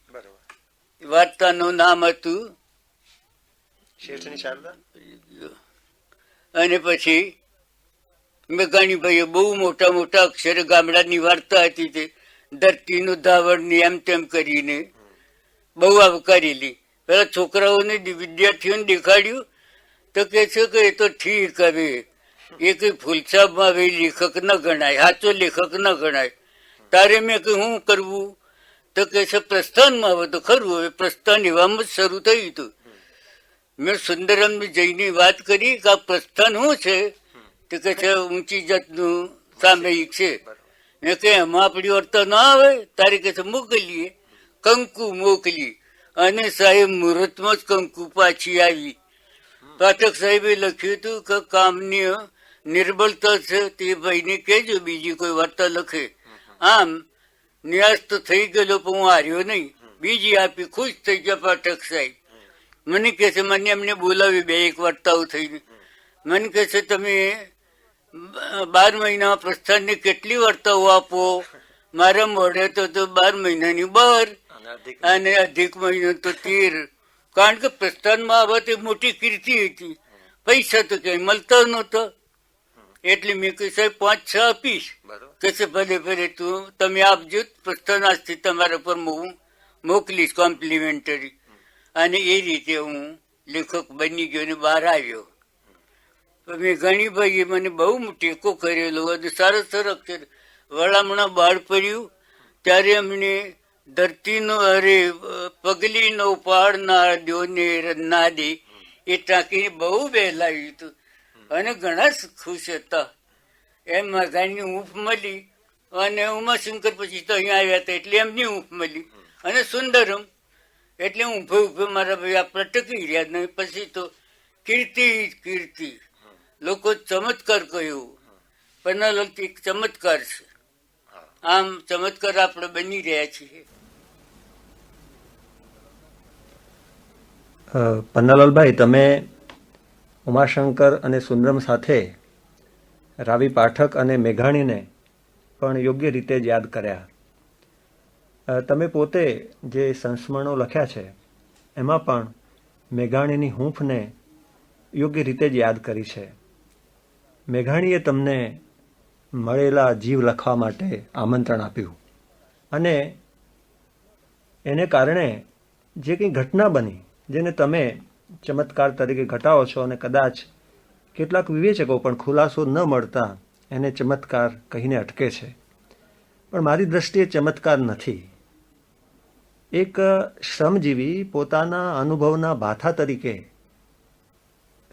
વાર્તાનું નામ હતું અને પછી મેઘાણીભાઈએ બહુ મોટા મોટા અક્ષરે ગામડાની વાર્તા હતી તે ધરતીનું ધાવણની એમ તેમ કરીને બહુ આવકારેલી. પેલા છોકરાઓને વિદ્યાર્થીઓને દેખાડ્યું તો કે છે કે એ તો ઠીક, હવે એ કઈ ફૂલછાપમાં હવે લેખક ન ગણાય, સાચો લેખક ન ગણાય. તારે મેં કહ્યું શું કરવું? તો કે છે પ્રસ્થાનમાં આવે તો ખરું. હવે પ્રસ્થાન એવામાં જ શરૂ થયું હતું. મેં સુંદરમ જઈને વાત કરી કે આ પ્રસ્થાન શું છે? તો કે છે ઊંચી જાતનું સામયિક છે. મેં કહે એમાં આપણી વાર્તા ના આવે? તારે કે છે મોકલીએ. કંકુ મોકલી, અને સાહેબ મુહૂર્તમાં જ કંકુ પાછી આવી. પાઠક સાહેબે લખ્યું હતું કે કામની નિર્બળતા છે તે ભાઈને કહેજો બીજી કોઈ વાર્તા લખે. આમ નિરાશ તો થઈ ગયેલો, પણ હું હાર્યો નહીં. બીજી આપી, ખુશ થઈ ગયા પાઠક સાહેબ. મને કહે છે, મને એમને બોલાવી 2-1 વાર્તાઓ થઈને. મને કહે છે તમે 12 મહિના પ્રસ્થાનની કેટલી વાર્તાઓ આપો? મારા મોઢે તો 12 મહિનાની 12 અને અધિક મહિનો તો 13. કારણ કે પ્રસ્થાનમાં આવે તે મોટી કીર્તિ હતી, પૈસા તો ક્યાંય મળતા નહોતા. એટલે મેં કહ્યું સાહેબ 5-6 આપીશ. કે છે ભલે ભલે તમે આપજો, પ્રસ્થાન આજથી તમારા પર હું મોકલીશ કોમ્પ્લિમેન્ટરી. અને એ રીતે હું લેખક બની ગયો અને બહાર આવ્યો. મેઘાણીભાઈએ મને બહુ ટેકો કરેલો અને સારા સારા અક્ષર. વળામણા બહાર પડ્યું ત્યારે અમને ધરતીનો અરે પગલીનો પાડનાર દ્યોને ના દે એ ટાંકીને બહુ બહેલાવ્યું હતું અને ઘણા ખુશ હતા. એમ મેઘાણીની ઊંફ મળી અને ઉમાશંકર પછી તો અહીંયા આવ્યા હતા એટલે એમની ઊંફ મળી. અને સુંદરમ એટલે ઊંભે ઊભે મારા ભાઈ આપણે ટકી રહ્યા. નહીં પછી તો કીર્તિ કીર્તિ. લોકો ચમત્કાર કહ્યું, પન્નાલાલ એક ચમત્કાર છે. આમ ચમત્કાર આપણે બની રહ્યા છીએ. પન્નાલાલભાઈ, તમે ઉમાશંકર અને સુંદરમ સાથે રાવી પાઠક અને મેઘાણીને પણ યોગ્ય રીતે જ યાદ કર્યા. તમે પોતે જે સંસ્મરણો લખ્યા છે એમાં પણ મેઘાણીની હૂંફને યોગ્ય રીતે જ યાદ કરી છે. મેઘાણીએ તમને મળેલા જીવ લખવા માટે આમંત્રણ આપ્યું અને એને કારણે જે કંઈ ઘટના બની જેને તમે ચમત્કાર તરીકે ઘટાડો છો અને કદાચ કેટલાક વિવેચકો પણ ખુલાસો ન મળતા એને ચમત્કાર કહીને અટકે છે. પણ મારી દ્રષ્ટિએ ચમત્કાર નથી. એક શ્રમજીવી પોતાના અનુભવના ભાથા તરીકે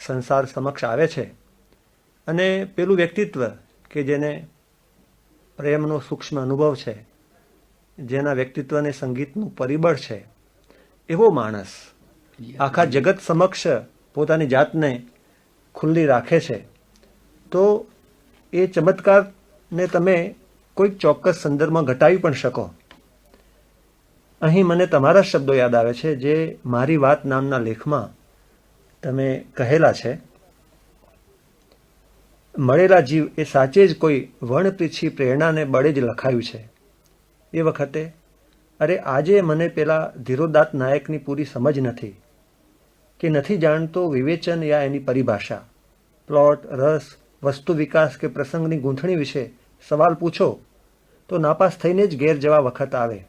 સંસાર સમક્ષ આવે છે અને પેલું વ્યક્તિત્વ કે જેને પ્રેમનો સૂક્ષ્મ અનુભવ છે, જેના વ્યક્તિત્વને સંગીતનું પરિબળ છે, એવો માણસ આખા જગત સમક્ષ પોતાની જાતને ખુલ્લી રાખે છે, તો એ ચમત્કારને તમે કોઈક ચોક્કસ સંદર્ભમાં ઘટાવી પણ શકો. અહીં મને તમારા શબ્દો યાદ આવે છે જે મારી વાત નામના લેખમાં તમે કહેલા છે. મળેલા જીવ એ સાચે જ કોઈ વણપીછી પ્રેરણાને બળે જ લખાયું છે. એ વખતે અરે આજે મને પેલા ધીરોદાત્ત નાયકની પૂરી સમજ નથી કે નથી જાણતો વિવેચન યા એની પરિભાષા. પ્લોટ, રસ, વસ્તુ વિકાસ કે પ્રસંગની ગૂંથણી વિશે સવાલ પૂછો તો નાપાસ થઈને જ ઘેર જવા વખત આવે.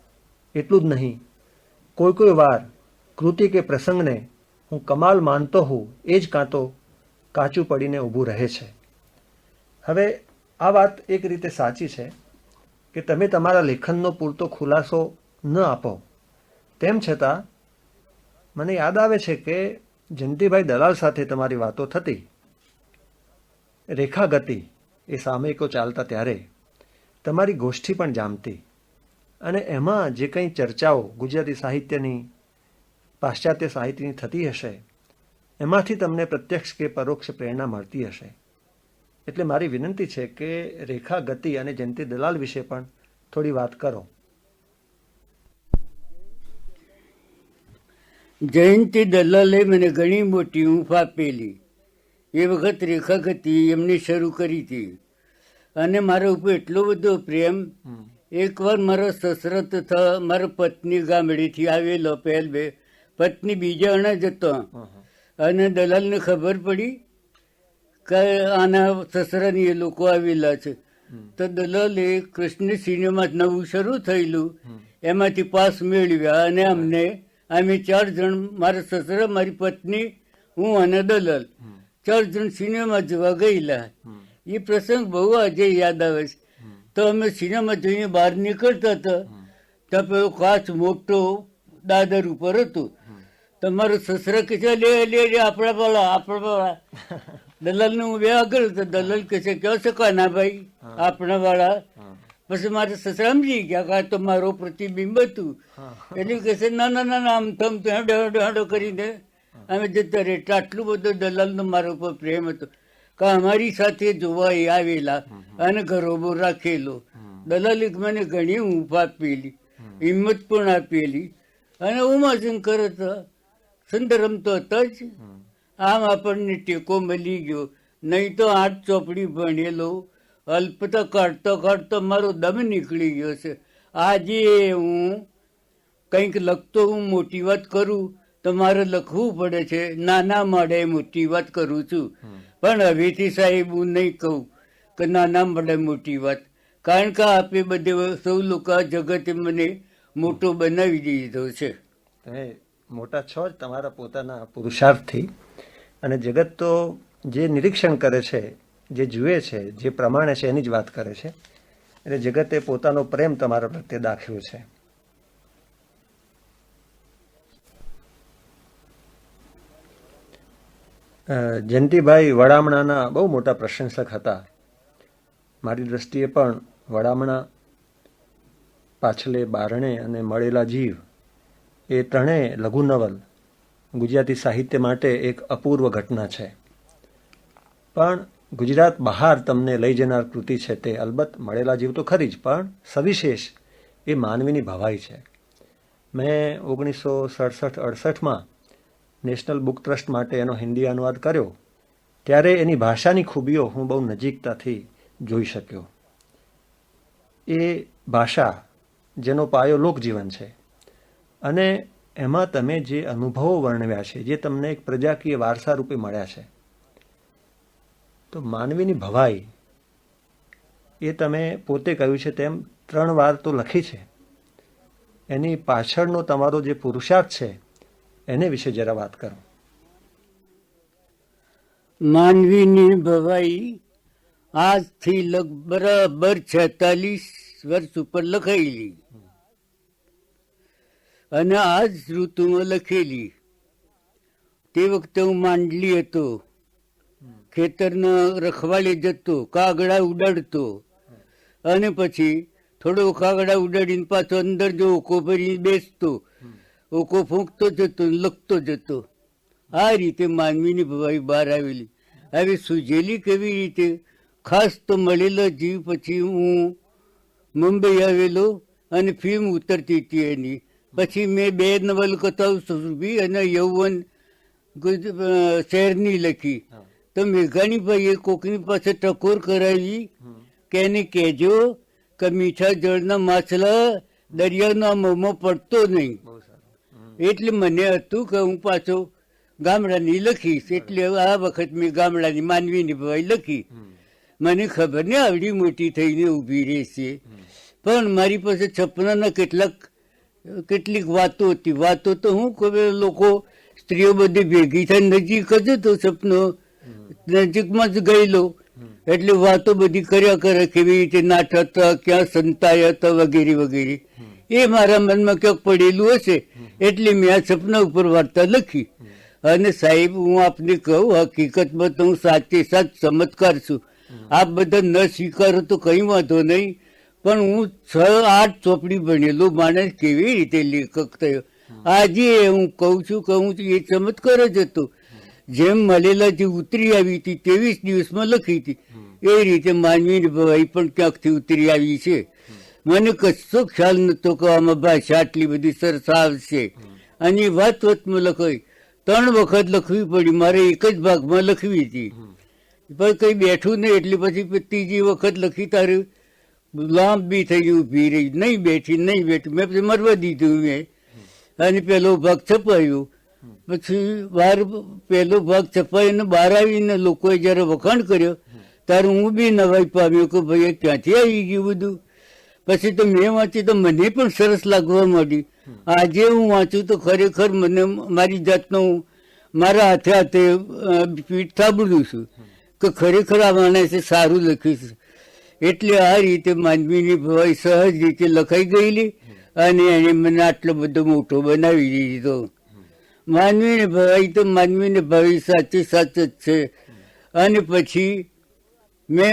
એટલું જ નહીં, કોઈ કોઈ વાર કૃતિ કે પ્રસંગને હું કમાલ માનતો હું એ જ કાં તો કાચું પડીને ઊભું રહે છે. હવે આ વાત એક રીતે સાચી છે કે તમે તમારા લેખનનો પૂરતો ખુલાસો ન આપો. તેમ છતાં મને યાદ આવે છે કે જયંતિભાઈ દલાલ સાથે તમારી વાતો થતી. રેખાગતિ એ સામયિકો ચાલતા ત્યારે તમારી ગોષ્ઠી પણ જામતી અને એમાં જે કંઈ ચર્ચાઓ ગુજરાતી સાહિત્યની, પાશ્ચાત્ય સાહિત્યની થતી હશે એમાંથી તમને પ્રત્યક્ષ કે પરોક્ષ પ્રેરણા મળતી હશે. એટલે મારી વિનંતી છે કે રેખાગતિ અને જયંતિ દલાલ વિશે પણ થોડી વાત કરો. જયંતિ દલાલે મને ઘણી મોટી ઊંફ આપેલી. એ વખત રેખાગતિ એમને શરૂ કરી હતી અને મારા ઉપર એટલો બધો પ્રેમ. એકવાર મારો સસરો તથા મારો પત્ની ગામડેથી આવેલો, પહેલ બે પત્ની બીજા અણા જ હતો અને દલાલને ખબર પડી કે આના સસરાની એ લોકો આવેલા છે. તો દલાલે કૃષ્ણ સિનેમા નવું શરૂ થયેલું એમાંથી પાસ મેળવ્યા અને અમે 4 જણ, મારા સસરા, મારી પત્ની, હું અને દલાલ 4 જણ સિનેમા જોવા ગયેલા. એ પ્રસંગ બહુ આજે યાદ આવે છે. તો અમે સિનેમા જોઈને બહાર નીકળતા હતા ત્યાં પેલો કાચ મોટો દાદર ઉપર હતું. તો મારો સસરા કે છે લે લે લે આપણા વાળા. દલાલને હું બે આગળ હતો. દલાલ કે છે કહો છો કાના ભાઈ આપણા વાળા. પછી મારા સસરા સમજી ગયા કે આ તો મારો પ્રતિબિંબ હતું. એટલે કે છે ના ના ના આમ થમ તો હાડો કરીને અમે જતા રહે. આટલું બધું દલાલનો મારા ઉપર પ્રેમ હતો કે અમારી સાથે જોવા એ આવેલા અને ઘરોબો રાખેલો. દલાલે મને ઘણી ઊંઘ આપેલી, હિંમત પણ આપેલી અને ઉમાશંકર હતા, સંદરમ તો હતા જ. આમ આપણને ટેકો મળી ગયો. નહીં તો 8 ચોપડી ભણેલો, અલ્પતા કાઢતો કાઢતો મારો દમ નીકળી ગયો છે. આજે હું કંઈક લખતો હું મોટી વાત કરું તો મારે લખવું પડે છે. નાના મળે મોટી વાત કરું છું, પણ હવેથી સાહેબ હું નહીં કહું કે નાના મળે મોટી વાત, કારણ કે આપે બધે સૌ લોકો જગતે મને મોટો બનાવી દીધો છે. તમે મોટા છો જ તમારા પોતાના પુરુષાર્થથી, અને જગત તો જે નિરીક્ષણ કરે છે, જે જુએ છે, જે પ્રમાણે છે એની જ વાત કરે છે. એટલે જગતે પોતાનો પ્રેમ તમારા પ્રત્યે દાખ્યો છે. જયંતિભાઈ વડામણાના બહુ મોટા પ્રશંસક હતા. મારી દ્રષ્ટિએ પણ વડામણા, પાછલે બારણે અને મળેલા જીવ એ ત્રણેય લઘુ નવલ ગુજરાતી સાહિત્ય માટે એક અપૂર્વ ઘટના છે. પણ ગુજરાત બહાર તમને લઈ જનાર કૃતિ છે તે અલબત્ત મળેલા જીવ તો ખરી જ, પણ સવિશેષ એ માનવીની ભવાઈ છે. મેં 1967-68માં નેશનલ બુક ટ્રસ્ટ માટે એનો હિન્દી અનુવાદ કર્યો ત્યારે એની ભાષાની ખૂબીઓ હું બહુ નજીકતાથી જોઈ શક્યો. એ ભાષા જેનો પાયો લોકજીવન છે અને એમાં તમે જે અનુભવો વર્ણવ્યા છે, જે તમને એક પ્રજાકીય વારસા રૂપે મળ્યા છે, તો માનવીની ભવાઈ એ તમે પોતે કહ્યું છે તેમ 3 વાર તો લખી છે. એની પાછળનો તમારો જે પુરુષાર્થ છે એને વિશે જરા વાત કરો. માનવીની ભવાઈ આજથી બરાબર 46 વર્ષ ઉપર લખાયેલી અને આ જ ઋતુમાં લખેલી. તે વખતે હું માંડલી હતો, ખેતરના રખવાળે જતો, કાગડા ઉડાડતો અને પછી થોડો કાગડા ઉડાડીને પાછો અંદર જો ઓકો ભરી બેસતો, ઓકો ફૂંકતો જતો, લખતો જતો. આ રીતે માનવીની ભવાઈ બહાર આવેલી. હવે સુજેલી કેવી રીતે? ખાસ તો મળેલો જીવ પછી હું મુંબઈ આવેલો અને ફિલ્મ ઉતરતી હતી એની. પછી મેં 2 નવલકથાઓ સુરભી અને યૌવન શહેરની લખી. તો મેઘાણીભાઈએ કોકની પાસે ટકોર કરાવી કે એને કહેજો કે મીઠા જળના માછલા દરિયાના મોંમાં પડતો નહીં. એટલે મને હતું કે હું પાછો ગામડાની લખીશ. એટલે આ વખત મેં ગામડાની માનવીની ભવાઈ લખી. મને ખબર ને આવડી મોટી થઈને ઊભી રહેશે, પણ મારી પાસે છપનાના કેટલીક વાતો હતી. વાતો તો હું ખબર, લોકો સ્ત્રીઓ બધી ભેગી થાય, નજીક જ હતો સપનો, નજીકમાં જ ગયેલો, એટલે વાતો બધી કર્યા કરે, કેવી રીતે નાઠા હતા, ક્યાં સંતાયા હતા, વગેરે વગેરે. એ મારા મનમાં ક્યાંક પડેલું હશે એટલે મેં આ સપના ઉપર વાર્તા લખી. અને સાહેબ, હું આપને કહું, હકીકતમાં તો હું સાચે સાચ ચમત્કાર છું. આપ બધા ન સ્વીકારો તો કઈ વાંધો નહીં, પણ હું 6-8 ચોપડી ભણેલો માણસ કેવી રીતે લેખક થયો? આજે હું કહું છું કે હું એ ચમત્કાર જ હતો. જેમ મળેલા જે ઉતરી આવી હતી 23 દિવસમાં લખી હતી, એ રીતે માનવીની ભવાઈ પણ ક્યાંકથી ઉતરી આવી છે. મને કશો ખ્યાલ નતો કે આમાં ભાષા આટલી બધી સરસ આવશે. અને વાતમાં લખાઈ 3 વખત લખવી પડી. મારે એક જ ભાગમાં લખવી હતી, પણ કઈ બેઠું નહીં. એટલે પછી 3જી વખત લખી તારે લાંબી થઈ ઊભી રહી, નહીં બેઠી. મેં પછી મરવા દીધું મેં, અને પેલો ભાગ છપાયો. પછી પહેલો ભાગ છપાઈને બહાર આવીને લોકોએ જયારે વખાણ કર્યો ત્યારે હું બી નવાઈ પામ્યો કે ભાઈ ક્યાંથી આવી ગયું બધું. પછી તો મેં વાંચ્યું તો મને પણ સરસ લાગવા માંડી. આજે હું વાંચું તો ખરેખર મને મારી જાતનો હું મારા હાથે પીઠ થાબડું છું કે ખરેખર આ માણસે સારું લખ્યું છે. એટલે આ રીતે માનવીની ભવાઈ સહજ રીતે લખાઈ ગયેલી અને એને મને આટલો બધો મોટો બનાવી દીધો. માનવીની ભવાઈ તો માનવીની ભવાઈ સાચી સાચ જ છે. અને પછી મેં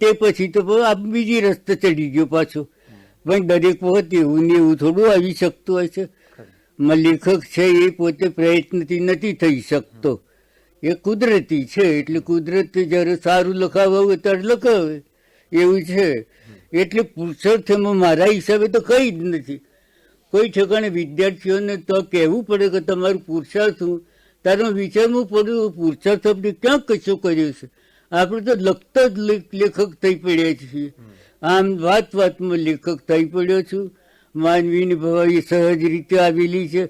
તે પછી તો આ બીજી રસ્તે ચડી ગયો પાછો. પણ દરેક વખત એવું ને એવું થોડું આવી શકતું હોય છે. લેખક છે એ પોતે પ્રયત્નથી નથી થઈ શકતો, એ કુદરતી છે. એટલે કુદરતી જયારે સારું લખાવવા હોય ત્યારે લખાવે, એવું છે. એટલે પુરુષાર્થમાં મારા હિસાબે તો કઈ જ નથી. કોઈ ઠેકાણે વિદ્યાર્થીઓને તો કહેવું પડે કે તમારું પુરુષાર્થ શું, તારો વિચારવું પડ્યું પુરુષાર્થ આપણે ક્યાં કશું કર્યું છે. આપણે તો લખતા જ લેખક થઈ પડ્યા છીએ. આમ વાતમાં લેખક થઈ પડ્યો છું. માનવીની ભવાઈ સહજ રીતે આવેલી છે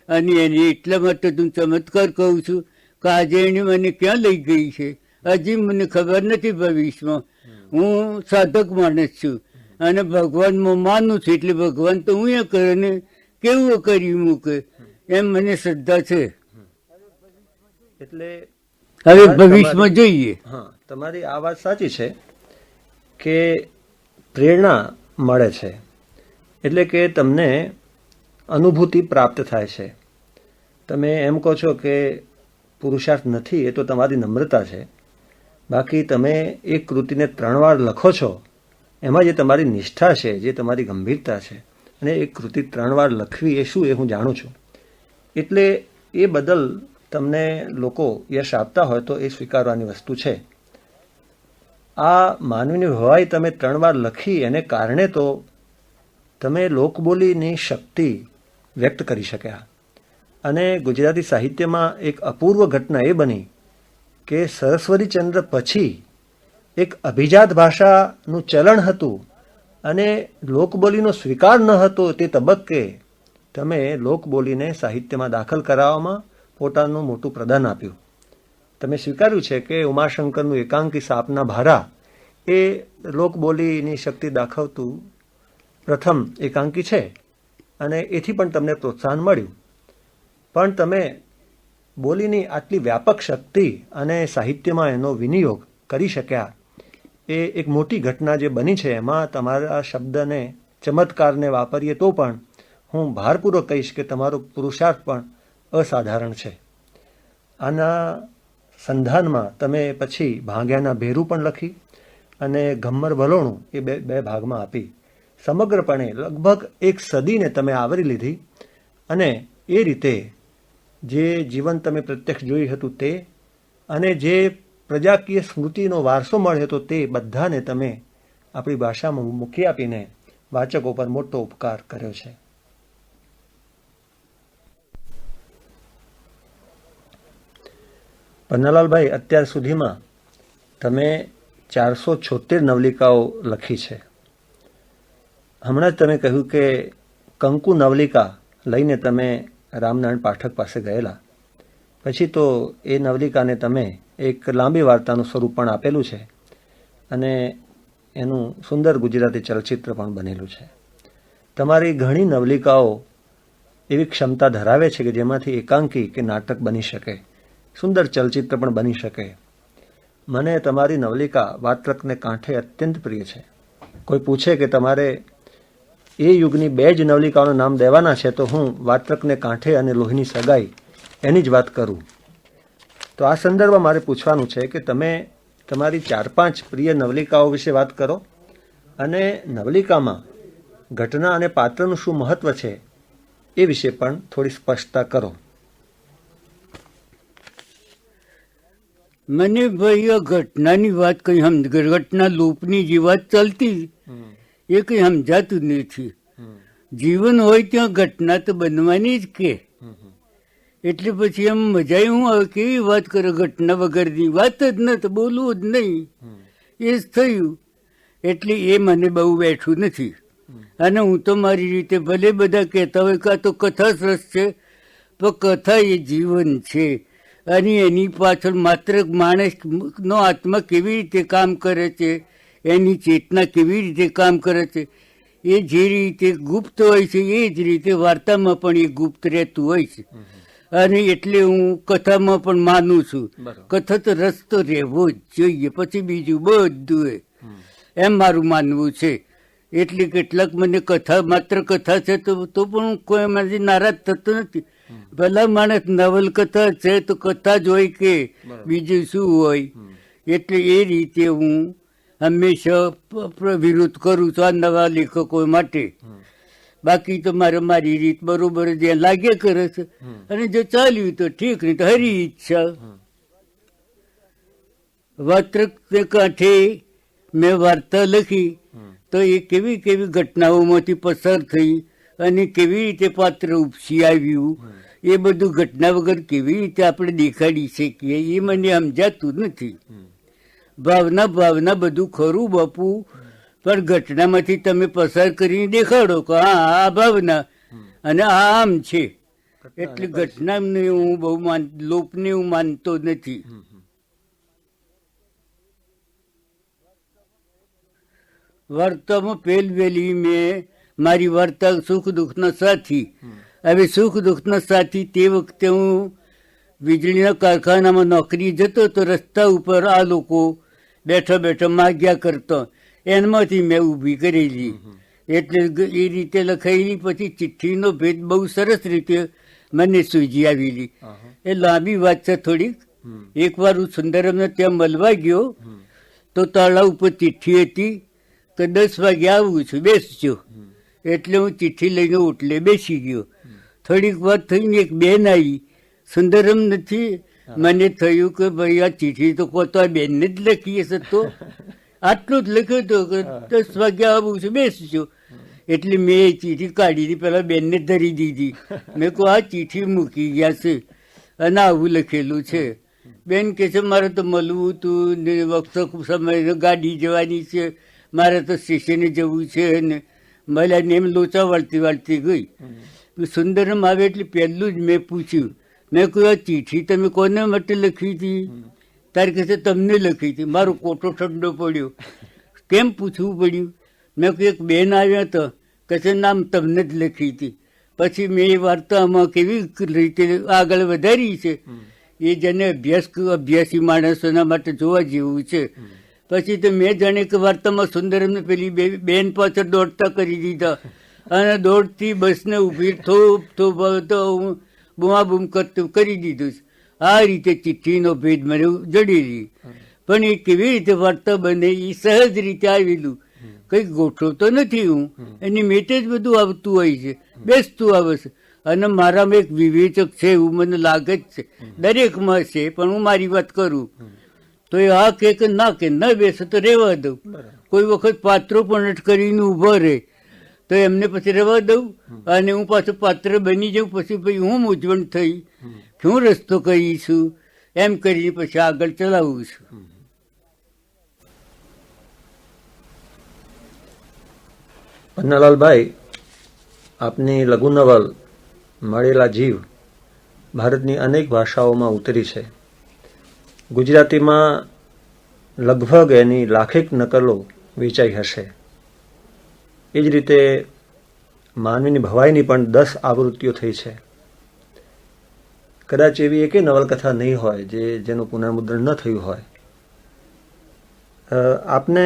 અને એને એટલા માટે હું ચમત્કાર કહું છું કે આજે એને મને ક્યાં લઈ ગઈ છે હજી મને ખબર નથી. ભવિષ્યમાં હું સાધક માણસ છું અને ભગવાનમાં માનું છું, એટલે ભગવાન તો હું એ કરે ને કેવું કરી મૂકે એમ મને શ્રદ્ધા છે. એટલે હવે ભવિષ્યમાં જોઈએ. હા, તમારી આ વાત સાચી છે કે પ્રેરણા મળે છે, એટલે કે તમને અનુભૂતિ પ્રાપ્ત થાય છે. તમે એમ કહો છો કે પુરુષાર્થ નથી, એ તો તમારી નમ્રતા છે. બાકી તમે એક કૃતિને 3 વાર લખો છો, એમાં જે તમારી નિષ્ઠા છે, જે તમારી ગંભીરતા છે, અને એક કૃતિ 3 વાર લખવી એ શું, એ હું જાણું છું. એટલે એ બદલ તમને લોકો યશ આપતા હોય તો એ સ્વીકારવાની વસ્તુ છે. આ માનવીની ભવાઈ તમે 3 વાર લખી, એને કારણે તો તમે લોકબોલીની શક્તિ વ્યક્ત કરી શક્યા. અને ગુજરાતી સાહિત્યમાં એક અપૂર્વ ઘટના એ બની કે સરસ્વતીચંદ્ર પછી એક અભિજાત ભાષાનું ચલણ હતું અને લોકબોલીનો સ્વીકાર ન હતો. તે તબક્કે તમે લોકબોલીને સાહિત્યમાં દાખલ કરાવવામાં પોતાનું મોટું પ્રદાન આપ્યું. તમે સ્વીકાર્યું છે કે ઉમાશંકરનું એકાંકી સાપના ભારા એ લોકબોલીની શક્તિ દાખવતું પ્રથમ એકાંકી છે અને એથી પણ તમને પ્રોત્સાહન મળ્યું. પણ તમે બોલીની આટલી વ્યાપક શક્તિ અને સાહિત્યમાં એનો વિનિયોગ કરી શક્યા એ એક મોટી ઘટના જે બની છે એમાં તમારા શબ્દને ચમત્કારને વાપરીએ તો પણ હું ભારપૂર્વક કહીશ કે તમારો પુરુષાર્થ પણ અસાધારણ છે. આના સંધાનમાં તમે પછી ભાંગ્યાના ભેરું પણ લખી અને ગમ્મર વલોણું એ બે ભાગમાં આપી સમગ્રપણે લગભગ એક સદીને તમે આવરી લીધી અને એ રીતે જે જીવન તમે પ્રત્યક્ષ જોયું હતું તે અને જે પ્રજાકીય સ્મૃતિનો વારસો મળ્યો હતો તે બધાને તમે આપણી ભાષામાં મૂકી આપીને વાચકો પર મોટો ઉપકાર કર્યો છે. પન્નાલાલભાઈ, અત્યાર સુધીમાં તમે 476 નવલિકાઓ લખી છે. હમણાં જ તમે કહ્યું કે કંકુ નવલિકા લઈને તમે રામનારાયણ પાઠક પાસે ગયેલા, પછી તો એ નવલિકાને તમે એક લાંબી વાર્તાનું સ્વરૂપ પણ આપેલું છે અને એનું સુંદર ગુજરાતી ચલચિત્ર પણ બનેલું છે. તમારી ઘણી નવલિકાઓ એવી ક્ષમતા ધરાવે છે કે જેમાંથી એકાંકી કે નાટક બની શકે, સુંદર ચલચિત્ર પણ બની શકે. મને તમારી નવલિકા વાત્રકને કાંઠે અત્યંત પ્રિય છે. કોઈ પૂછે કે તમારે એ યુગની 2 જ નવલિકાઓનું નામ દેવાના છે તો હું વાત્રકને કાંઠે અને લોહીની સગાઈ એની જ વાત કરું. તો આ સંદર્ભમાં મારે પૂછવાનું છે કે તમે તમારી 4-5 પ્રિય નવલિકાઓ વિશે વાત કરો અને નવલિકામાં ઘટના અને પાત્રનું શું મહત્વ છે એ વિશે પણ થોડી સ્પષ્ટતા કરો. મને ભાઈ આ ઘટનાની વાત કઈ ઘટના લોપની જે વાત ચાલતી એ કઈ સમજાતું નથી. જીવન હોય ત્યાં ઘટના તો બનવાની જ કે, એટલે પછી એમ મજા હું આવે કેવી વાત કરે, ઘટના વગરની વાત જ ન તો બોલવું જ નહીં, એ જ થયું. એટલે એ મને બહુ બેઠું નથી. અને હું તો મારી રીતે ભલે બધા કહેતા હોય કે આ તો કથા સરસ છે, પણ કથા એ જીવન છે અને એની પાછળ માત્ર માણસનો આત્મા કેવી રીતે કામ કરે છે, એની ચેતના કેવી રીતે કામ કરે છે, એ જે રીતે ગુપ્ત હોય છે એ જ રીતે વાર્તામાં પણ એ ગુપ્ત રહેતું હોય છે. અને એટલે હું કથામાં પણ માનું છું. કથા તો રસ તો રહેવો જ જોઈએ, પછી બીજું બધું એમ મારું માનવું છે. એટલે કેટલાક મને કથા માત્ર કથા છે તો પણ હું કોઈ એમાંથી નારાજ થતો નથી. ભલા માણસ નવલકથા છે તો કથા જ હોય કે બીજું શું હોય. એટલે એ રીતે હું હંમેશા વિરોધ કરું છું આ નવા લેખકો માટે. બાકી તો મારી રીત બરોબર જે લાગે કરે છે અને જો ચાલ્યું તો ઠીક, નહીં તો હરી ઈચ્છા. વાત્રકને કાંઠે મેં વાર્તા લખી તો એ કેવી કેવી ઘટનાઓમાંથી પસાર થઈ અને કેવી રીતે પાત્ર ઉપસી આવ્યું એ બધું ઘટના વગર કેવી રીતે આપણે દેખાડી શકીએ એ મને સમજાતું નથી. ભાવના બધું ખરું બાપુ, પણ ઘટનામાંથી તમે પસાર કરીને દેખાડો કે હા આ ભાવના અને આ આમ છે. એટલે ઘટનાને હું બહુ લોપને હું માનતો નથી. વાર્તામાં પહેલવેલી મેં મારી વાર્તા સુખ દુઃખના સાથી. હવે સુખ દુઃખના સાથી તે વખતે હું વીજળીના કારખાનામાં નોકરી જતો તો રસ્તા ઉપર આ લોકો બેઠા બેઠા માગ્યા કરતો, એમાંથી મેં ઊભી કરેલી. એટલે એ રીતે લખાયેલી. પછી ચિઠ્ઠીનો ભેદ બહુ સરસ રીતે મને સૂઝી આવેલી. એ લાંબી વાત છે થોડીક. એકવાર હું સુંદરમને ત્યાં મળવા ગયો તો તાળા ઉપર ચિઠ્ઠી હતી કે 10 વાગે આવું છું, બેસજો. એટલે હું ચિઠ્ઠી લઈને ઓટલે બેસી ગયો. થોડીક વાત થઈને એક બેન આવી, સુંદરમ નથી. મને થયું કે ભાઈ આ ચિઠ્ઠી તો કોતો આ બેનને જ લખી હશે, તો આટલું જ લખ્યું હતું કે 10 વાગે આવું છું, બેસજો. એટલે મેં એ ચિઠ્ઠી કાઢી પેલા બેનને ધરી દીધી. મેં કહું આ ચિઠ્ઠી મૂકી ગયા છે અને આવું લખેલું છે. બેન કહે છે મારે તો મળવું તું ને વખત સમય ગાડી જવાની છે, મારે તો સ્ટેશને જવું છે ને મળ્યા ને એમ લોચા વાળતી ગઈ. સુંદરમ આવે એટલે પહેલું જ મેં પૂછ્યું, મેં કહ્યું આ ચિઠ્ઠી તમે કોને માટે લખી હતી? તારે કહે છે તમને લખી હતી. મારો કોટો ઠંડો પડ્યો. કેમ પૂછવું પડ્યું? મેં કહ્યું એક બેન આવ્યા હતા, કહે છે નામ તમને જ લખી હતી. પછી મેં એ વાર્તામાં કેવી રીતે આગળ વધારી છે એ જેને અભ્યાસી માણસોના માટે જોવા જેવું છે. પછી તો મેં જાણે કે વાર્તામાં સુંદરમને પેલી બેન પાછળ દોડતા કરી દીધા અને દોડતી બસને ઊભી થોપ થોપ તો હું બૂમાબૂમ કરતું કરી દીધું. આ રીતે ચિઠ્ઠીનો ભેદ મને જડી રહી. પણ એ કેવી રીતે વાર્તા બને એ સહજ રીતે આવેલું, કંઈક ગોઠવતો નથી હું, એની મેટે જ બધું આવતું હોય છે, બેસતું આવે છે. અને મારામાં એક વિવેચક છે એવું મને લાગે જ છે, દરેકમાં છે, પણ હું મારી વાત કરું તો એ આ કે ના કે ન બેસે તો રહેવા દઉં. કોઈ વખત પાત્રો પણ કરીને ઊભો રહે તો એમને પછી રહેવા દઉં અને હું પાછું પાત્ર બની જાઉં. પછી હું મૂંઝવણ થઈ કે હું રસ્તો કહીશું એમ કરીને પછી આગળ ચલાવું છું. પન્નાલાલભાઈ, આપની લઘુ નવલ મળેલા જીવ ભારતની અનેક ભાષાઓમાં ઉતરી છે. ગુજરાતીમાં લગભગ એની લાખેક નકલો વેચાઈ હશે. એ જ રીતે માનવીની ભવાઈની પણ 10 આવૃત્તિઓ થઈ છે. કદાચ એવી એકે નવલકથા નહીં હોય જેનું પુનર્મુદ્રણ ન થયું હોય. આપને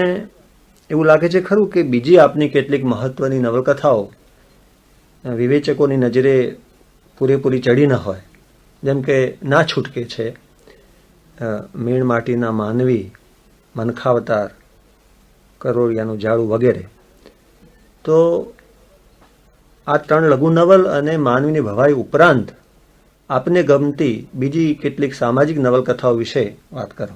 એવું લાગે છે ખરું કે બીજી આપની કેટલીક મહત્વની નવલકથાઓ વિવેચકોની નજરે પૂરેપૂરી ચડી ન હોય, જેમ કે ના છૂટકે છે, મીણ માટીના માનવી, મનખાવતાર, કરોળિયાનું જાળું વગેરે. તો આ 3 લઘુ નવલ અને માનવીની ભવાઈ ઉપરાંત આપને ગમતી બીજી કેટલીક સામાજિક નવલકથાઓ વિશે વાત કરો.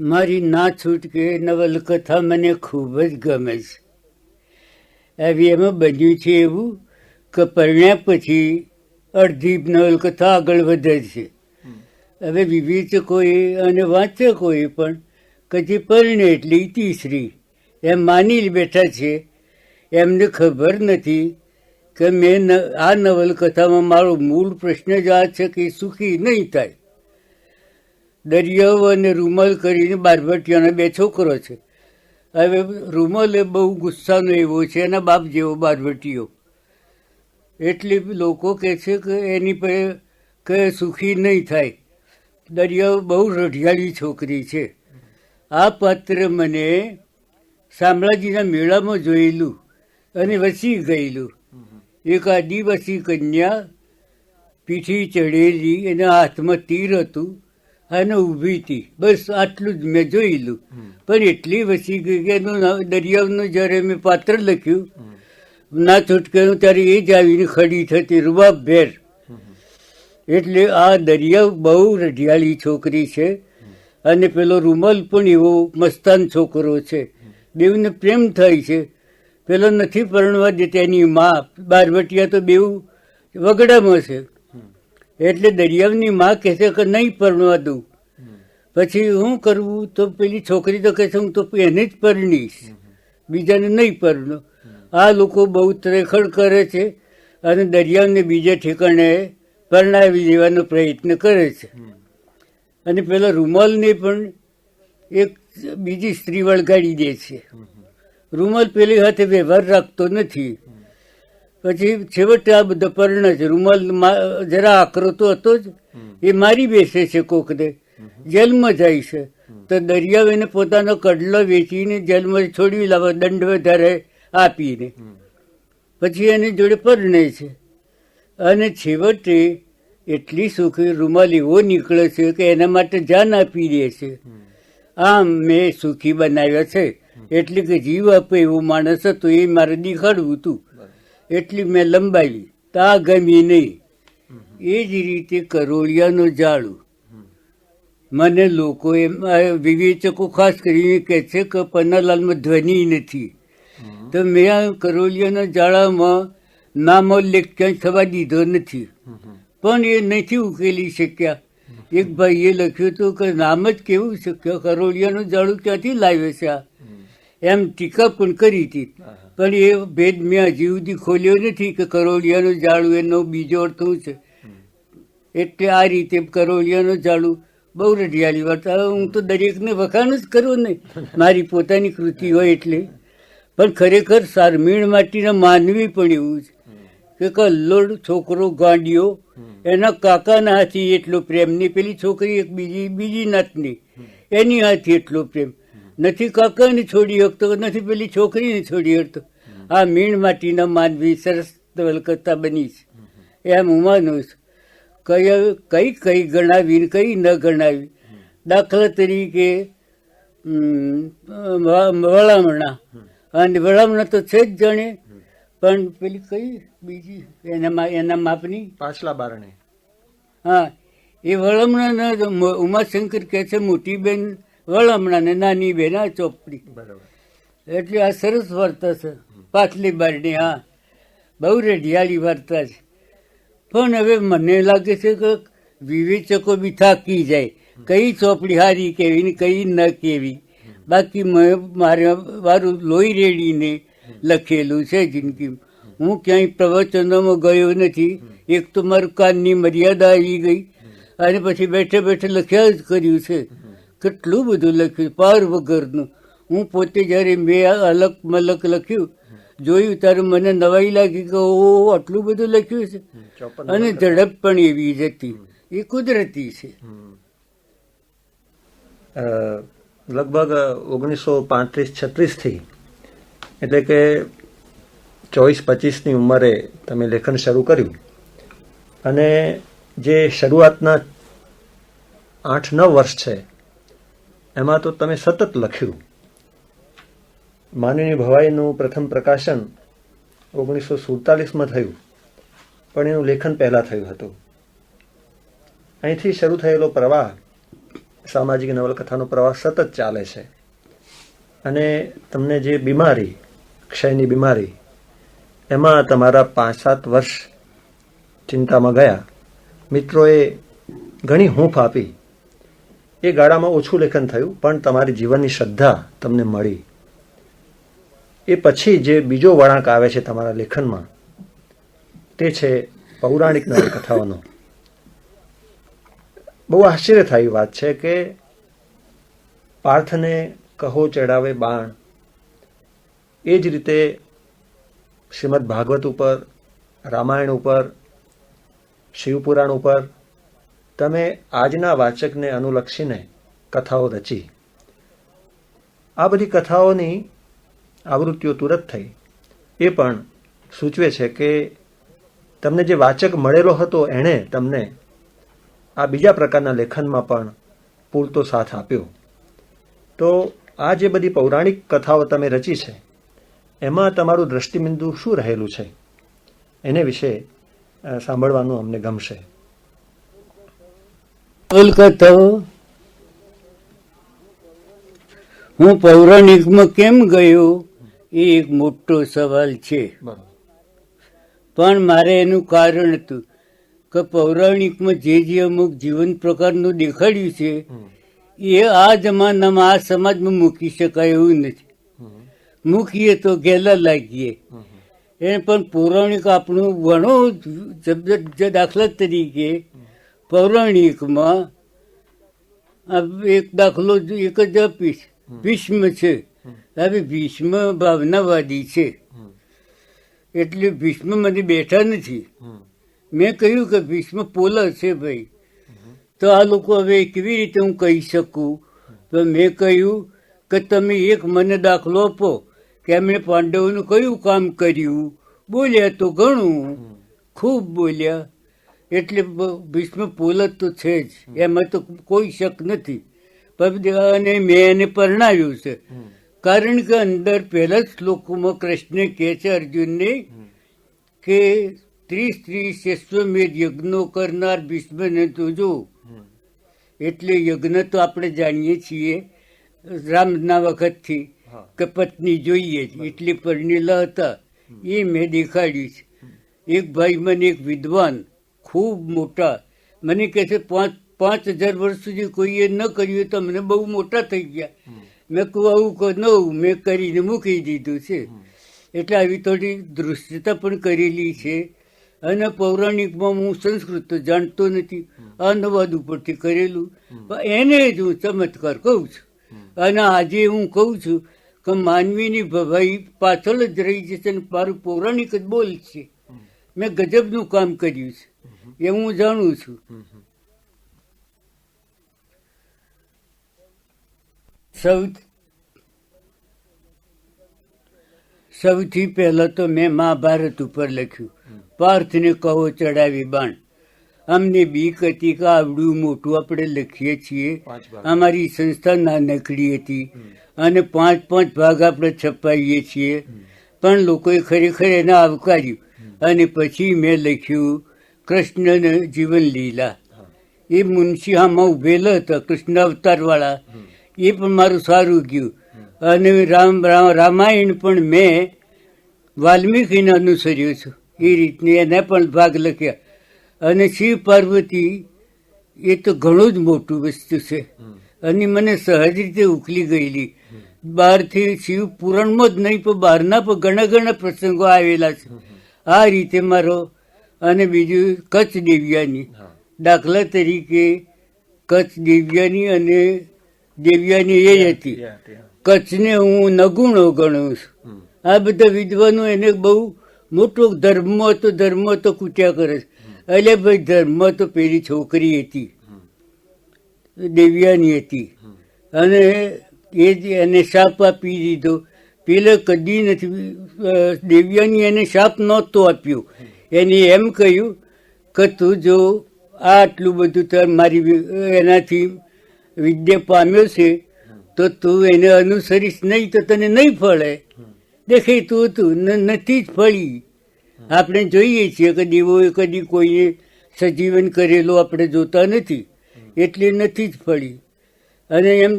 મારી ના છૂટકે નવલકથા મને ખૂબ જ ગમે છે. આવી એમાં બન્યું છે એવું કે પરણ્યા પછી અડધી નવલકથા આગળ વધે છે. હવે વિવેચકોએ અને વાંચકોએ પણ કે જે પરણે એટલે તીસરી એમ માની બેઠા છે. એમને ખબર નથી કે મેં આ નવલકથામાં મારો મૂળ પ્રશ્ન જ આ છે કે સુખી નહીં થાય. દરિયાઓ અને રૂમાલ કરીને બારવટિયાના 2 છોકરો છે. હવે રૂમાલ એ બહુ ગુસ્સાનો એવો છે, એના બાપ જેવો બારવટીયો. એટલે લોકો કહે છે કે એની પર કે સુખી નહીં થાય. દરિયાઓ બહુ રઢિયાળી છોકરી છે. આ પાત્ર મને શામળાજીના મેળામાં જોયેલું અને વસી ગયેલું. એક આદિવાસી કન્યા પીઠી ચડેલી, એના હાથમાં તીર હતું અને ઊભી હતી. બસ આટલું જ મેં જોયેલું. પણ એટલી વસી ગઈ કે એનું દરિયાનું જ્યારે મેં પાત્ર લખ્યું ના છૂટકેનું ત્યારે એ જ આવીને ખડી થતી રૂબાબભેર. એટલે આ દરિયા બહુ રઢિયાળી છોકરી છે અને પેલો રૂમાલ પણ એવો મસ્તાન છોકરો છે. બેઉને પ્રેમ થાય છે. પેલો નથી પરણવા દેતા એની મા, બારવટિયા તો બેઉ વગડામાં છે. એટલે દરિયાની મા કહે છે કે નહીં પરણવા દઉં. પછી શું કરવું તો પેલી છોકરી તો કહે છે હું તો એને જ પરણીશ, બીજાને નહીં પરણો. આ લોકો બહુ ત્રેખડ કરે છે અને દરિયાને બીજા ઠેકાણે પરણાવી દેવાનો પ્રયત્ન કરે છે. અને પેલા રૂમાલને પણ એક બીજી સ્ત્રી વળગાડી દે છે. રૂમાલ પેલી હાથે વ્યવહાર રાખતો નથી. પછી છેવટે આ બધા પરણે છે. રૂમાલ જરા આકરો તો હતો જ, એ મારી બેસે છે કોકને, જેલમાં જાય છે. તો દરિયા એને પોતાનો કડલો વેચીને જેલમાં છોડી લાવે, દંડ વધારે આપીને. પછી એની જોડે પરણે છે અને છેવટે એટલી સુખી રૂમાલ એવો નીકળે છે કે એના માટે જાન આપી દે છે. આમ મેં સુખી બનાવ્યા છે. એટલે કે જીવ આપે એવો માણસ હતો, એ મારે દેખાડવું હતું. એટલી મેં લંબાવી તો આ ગમી નહીં. એ જ રીતે કરોળિયાનું જાળું મને લોકો વિવેચકો ખાસ કરીને કહે છે કે પન્નાલાલમાં ધ્વનિ નથી. તો મેં આ કરોળિયાના જાળામાં નામોલ્લેખ ક્યાંય થવા દીધો નથી. પણ એ નથી ઉકેલી શક્યા. એક ભાઈએ લખ્યું હતું કે નામ જ કેવું શક્ય, કરોળિયાનું જાળું ક્યાંથી લાવે છે આ, એમ ટીકા પણ કરી હતી. પણ એ ભેદ મેં હજી સુધી ખોલ્યો નથી કે કરોળિયાનું જાળું એનો બીજો અર્થ શું છે. એટલે આ રીતે કરોળિયાનું જાળું બહુ રઢિયાળી વાત. હું તો દરેકને વખાણ જ કરું ને, મારી પોતાની કૃતિ હોય એટલે. પણ ખરેખર મીણ માટીના માનવી પણ એવું છે કે કલ્લોડ છોકરો ગાંડિયો એના કાકાના હાથી એટલો પ્રેમ નહીં, પેલી છોકરી એક બીજી નાતની એની હાથી એટલો પ્રેમ નથી. કાકાને છોડી શકતો, નથી પેલી છોકરીને છોડી શકતો. આ મીણ માટીના માનવી સરસ નવલકથા બની છે, એમ હું માનું છું. કઈ કઈ ગણાવી ને કઈ ન ગણાવી. દાખલા તરીકે વળામણા, અને વળામણા તો છે જ જાણે, પણ પેલી કઈ બીજી એના માપની પાછલા બારણે. હા, એ વળામણા ઉમાશંકર કહે છે મોટી બેન વળામણા ને નાની બેન આ ચોપડી. બરાબર. એટલે આ સરસ વાર્તા છે, પાછલી બારણી. હા, બહુ રઢિયાળી વાર્તા છે. પણ હવે મને લાગે છે કે વિવેચકો બી થાકી જાય, કઈ ચોપડી હારી કેવી ને કઈ ન કેવી. બાકી મારું લોહી રેડીને લખેલું છે જિંદગી. હું ક્યાંય પ્રવચનોમાં ગયો નથી. એક તો મારું કાનની મર્યાદા આવી ગઈ, અને પછી બેઠે બેઠે લખ્યા જ કર્યું છે. કેટલું બધું લખ્યું પાર વગરનું. હું પોતે જયારે મેં અલક મલક લખ્યું જોયું ત્યારે મને નવાઈ લાગી કે ઓ આટલું બધું લખ્યું છે. અને ઝડપ પણ એવી જ હતી. એ કુદરતી છે. લગભગ 1935-36 થી, એટલે કે 24-25ની ઉંમરે તમે લેખન શરૂ કર્યું, અને જે શરૂઆતના 8-9 વર્ષ છે એમાં તો તમે સતત લખ્યું. માનવી ભવાઈનું પ્રથમ પ્રકાશન 1947માં થયું, પણ એનું લેખન પહેલાં થયું હતું. અહીંથી શરૂ થયેલો પ્રવાહ, સામાજિક નવલકથાનો પ્રવાહ સતત ચાલે છે. અને તમને જે બીમારી, ક્ષયની બીમારી, એમાં તમારા 5-7 વર્ષ ચિંતામાં ગયા. મિત્રોએ ઘણી હૂંફ આપી. એ ગાળામાં ઓછું લેખન થયું, પણ તમારી જીવનની શ્રદ્ધા તમને મળી. એ પછી જે બીજો વળાંક આવે છે તમારા લેખનમાં, તે છે પૌરાણિક નવલકથાઓનો. બહુ આશ્ચર્ય થાય વાત છે કે પાર્થને કહો ચડાવે બાણ, એ જ રીતે શ્રીમદ ભાગવત ઉપર, રામાયણ ઉપર, શિવપુરાણ ઉપર તમે આજના વાચકને અનુલક્ષીને કથાઓ રચી. આ બધી કથાઓની આવૃત્તિઓ તુરત થઈ. એ પણ સૂચવે છે કે તમને જે વાચક મળેલો હતો એણે તમને આ બીજા પ્રકારના લેખનમાં પણ પૂરતો સાથ આપ્યો. તો આ જે બધી પૌરાણિક કથાઓ તમે રચી છે એમાં તમારું દ્રષ્ટિબિંદુ શું રહેલું છે, એને વિશે સાંભળવાનું અમને ગમશે. કથાઓ હું પૌરાણિકમાં કેમ ગયો એ એક મોટો સવાલ છે. પણ મારે એનું કારણ હતું કે પૌરાણિકમાં જે અમુક જીવન પ્રકારનું દેખાડ્યું છે એ આ જમાનામાં આ સમાજમાં મૂકી શકાય એવું નથી. મૂકીએ તો ગેલા લાગીએ. એને પણ પૌરાણિક આપણું ઘણો દાખલા તરીકે પૌરાણિકમાં એક દાખલો એક જ આપીશ. ભીષ્મ છે. હવે ભીષ્મ ભાવનાવાદી છે, એટલે ભીષ્મ મને બેઠા નથી. મેં કહ્યું કે ભીષ્મ પોલા છે ભાઈ. તો આ લોકો હવે કેવી રીતે હું કહી શકું? તો મેં કહ્યું કે તમે એક મને દાખલો આપો કે એમણે પાંડવોનું કયું કામ કર્યું. બોલ્યા તો ઘણું, ખૂબ બોલ્યા. એટલે ભીષ્મ પોલા તો છે જ, એમાં તો કોઈ શક નથી. અને મેં એને પરણાવ્યું છે. કારણ કે અંદર પહેલા જ શ્લોકોમાં કૃષ્ણ કહે છે અર્જુનને કે 30 અશ્વમેધ યજ્ઞો કરનાર ભીષ્મને તો જો. એટલે યજ્ઞ તો આપણે જાણીએ છીએ રામના વખતથી કે પત્ની જોઈએ જ, એટલે પરણેલા હતા. એ મેં દેખાડ્યું છે. એક ભાઈ મને એક વિદ્વાન ખૂબ મોટા મને કહે છે 5,000 વર્ષ સુધી કોઈએ ન કર્યું તો મને બહુ મોટા થઈ ગયા. મેં કહું આવું નવું મેં કરીને મૂકી દીધું છે. એટલે આવી થોડી દૃશ્યતા પણ કરેલી છે. અને પૌરાણિકમાં હું સંસ્કૃત તો જાણતો નથી, અનુવાદ ઉપરથી કરેલું. એને જ હું ચમત્કાર કહું છું. અને આજે હું કહું છું કે માનવીની ભવાઈ પાછળ જ રહી જશે અને મારું પૌરાણિક જ બોલ છે. મેં ગજબનું કામ કર્યું છે. એ હું જાણું છું. સૌથી પહેલા તો મેં મહાભારત ઉપર લખ્યું. પાર્થને કહો ચડાવી બાણ. અમને બીક હતી કે આવડું મોટું આપણે લખીએ છીએ. અમારી સંસ્થા નાનકડી હતી અને 5-5 ભાગ આપણે છપાઈએ છીએ, પણ લોકોએ ખરેખર એને આવકાર્યું. અને પછી મેં લખ્યું કૃષ્ણ જીવન લીલા. એ મુનશીહામાં ઉભેલા હતા કૃષ્ણ અવતાર વાળા, એ પણ મારું સારું ગયું. અને રામાયણ પણ મેં વાલ્મીકીને અનુસર્યું છું, એ રીતની એને પણ ભાગ લખ્યા. અને શિવ પાર્વતી એ તો ઘણું જ મોટું વસ્તુ છે અને મને સહજ રીતે ઉકલી ગયેલી. બહારથી શિવ પુરાણમાં જ નહીં પણ બહારના પણ ઘણા ઘણા પ્રસંગો આવેલા છે. આ રીતે મારો. અને બીજું કચ્છ દેવ્યાની, દાખલા તરીકે કચ્છ દેવ્યાની અને દેવ્યાની એ હતી. કચ્છને હું નગુણો ગણું છું. આ બધા વિદ્વાનો એને બહુ મોટો ધર્મ તો કૂટ્યા કરે છે. એટલે ભાઈ ધર્મ તો પેલી છોકરી હતી, દેવ્યાની હતી, અને એ જ એને શાપ આપી દીધો. પેલે કદી નથી, દેવ્યાની એને શાપ નહોતો આપ્યો. એને એમ કહ્યું કે તું જો આટલું બધું તાર મારી એનાથી વિદ્યા પામ્યો છે તો તું એને અનુસરીશ નહીં તો તને નહીં ફળે. દેખાતું હતું, નથી જ ફળી. આપણે જોઈએ છીએ કે દેવોએ કદી કોઈને સજીવન કરેલો આપણે જોતા નથી, એટલે નથી જ ફળી. અને એમ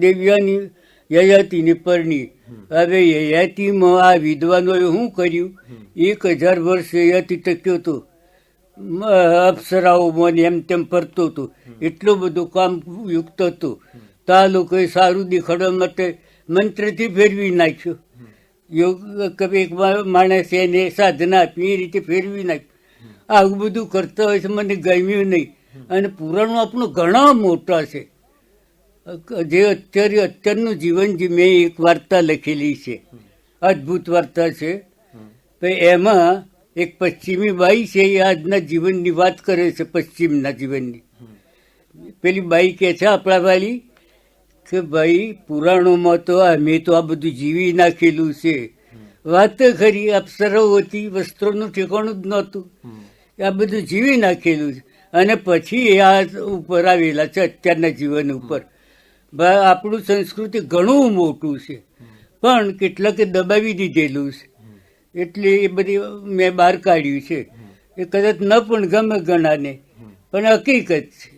દેવ્યાની યયાતિને પરણી. હવે યયાતિમાં આ વિદ્વાનોએ શું કર્યું, 1000 વર્ષ યયાતિ ટક્યો હતો, અપ્સરાઓમાં એમ તેમ ફરતો હતો, એટલો બધો કામ યુક્ત હતો. તો આ લોકોએ સારું દેખાડવા માટે મંત્રથી ફેરવી નાખ્યો. યોગ એક માણસ એને સાધના આપી, એ રીતે ફેરવી નાખ્યું. આવું બધું કરતા હોય છે, મને ગમ્યું નહીં. અને પુરાણો આપણું ઘણા મોટા છે. જે અત્યારનું જીવન, જે મેં એક વાર્તા લખેલી છે, અદ્ભુત વાર્તા છે. એમાં એક પશ્ચિમી બાઈ છે, એ આજના જીવનની વાત કરે છે, પશ્ચિમના જીવનની. પેલી બાઈ કહે છે આપણા વાળી કે ભાઈ પુરાણોમાં તો અમે તો આ બધું જીવી નાખેલું છે. વાત ખરી, અપ્સરાઓ હતી, વસ્ત્રોનું ઠેકાણું જ નહોતું, આ બધું જીવી નાખેલું છે. અને પછી આ ઉપર આવેલા છે અત્યારના જીવન ઉપર. આપણું સંસ્કૃતિ ઘણું મોટું છે, પણ કેટલાકે દબાવી દીધેલું છે. એટલે એ બધી મેં બહાર કાઢ્યું છે. એ કદાચ ન પણ ગમે ઘણાને, પણ હકીકત છે.